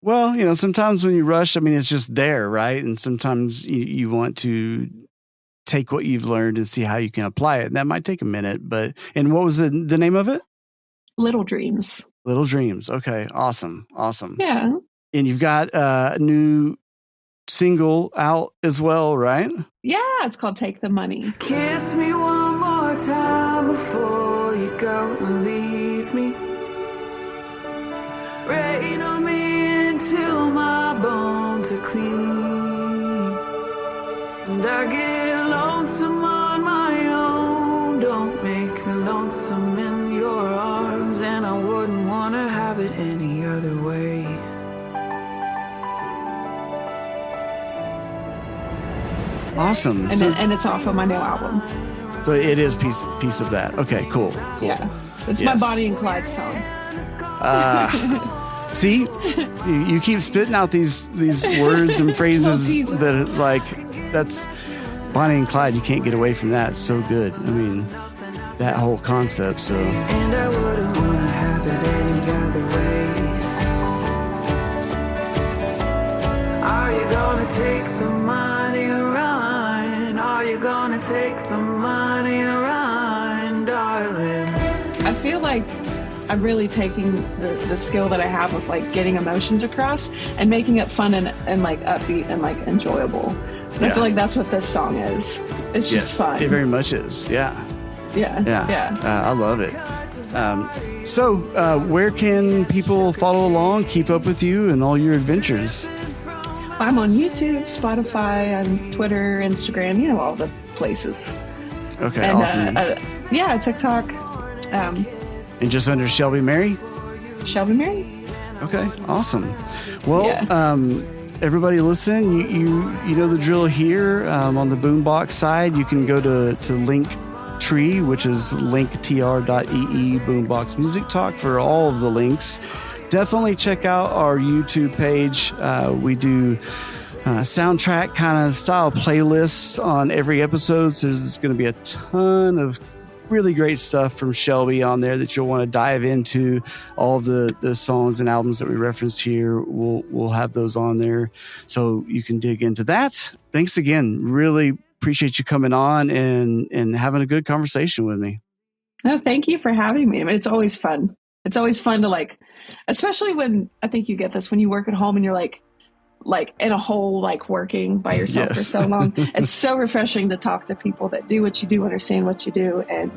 Well, you know, sometimes when you rush, I mean, it's just there, right? And sometimes you want to take what you've learned and see how you can apply it. And that might take a minute, and what was the name of it? Little Dreams. Little Dreams. Okay. Awesome. Yeah. And you've got a new single out as well, right? Yeah. It's called Take the Money. Kiss me one more time before you go and leave me. Rain on me until my bones are clean. And I get lonesome on my own. Don't make me lonesome in your arms. And I wouldn't want to have it any other way. Awesome. And it's off of my new album. So it is piece of that. Okay, cool. Yeah. It's my Bonnie and Clyde song. See, you keep spitting out these words and phrases that like, that's Bonnie and Clyde. You can't get away from that. It's so good. I mean, that whole concept. So. And I wouldn't want to have it any other way. Are you gonna take the money or run? Are you gonna take the money or run, darling? I feel like I'm really taking the skill that I have of like getting emotions across and making it fun and like upbeat and like enjoyable. And I feel like that's what this song is. It's just fun. It very much is. Yeah. Yeah. I love it. Where can people follow along, keep up with you and all your adventures? I'm on YouTube, Spotify, on Twitter, Instagram, all the places. Okay, and, awesome. TikTok. And just under Shelby Merry? Shelby Merry. Okay, awesome. Well, everybody listen, you know the drill here. On the Boombox side, you can go to Linktree, which is linktr.ee Boombox Music Talk for all of the links. Definitely check out our YouTube page. We do soundtrack kind of style playlists on every episode. So there's going to be a ton of really great stuff from Shelby on there that you'll want to dive into. All of the songs and albums that we referenced here, we'll have those on there so you can dig into that. Thanks again. Really appreciate you coming on and having a good conversation with me. No, thank you for having me. I mean, it's always fun. It's always fun to especially when I think you get this when you work at home and you're like in a hole, working by yourself for so long. It's so refreshing to talk to people that do what you do, understand what you do, and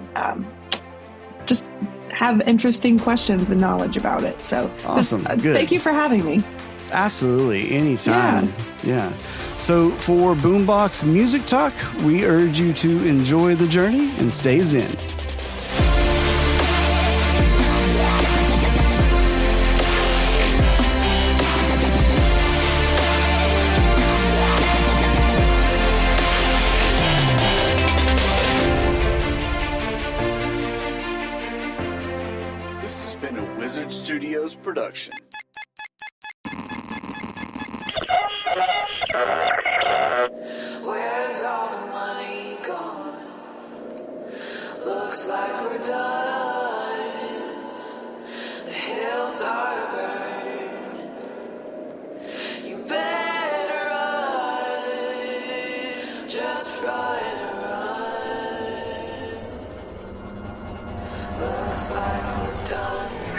just have interesting questions and knowledge about it. So awesome. Good. Thank you for having me. Absolutely. Anytime. Yeah. So for Boombox Music Talk, we urge you to enjoy the journey and stay zen. This has been a Wizard Studios production. Where's all the money gone? Looks like we're done. The hills are burning. You better run. Just run. Looks like we're done.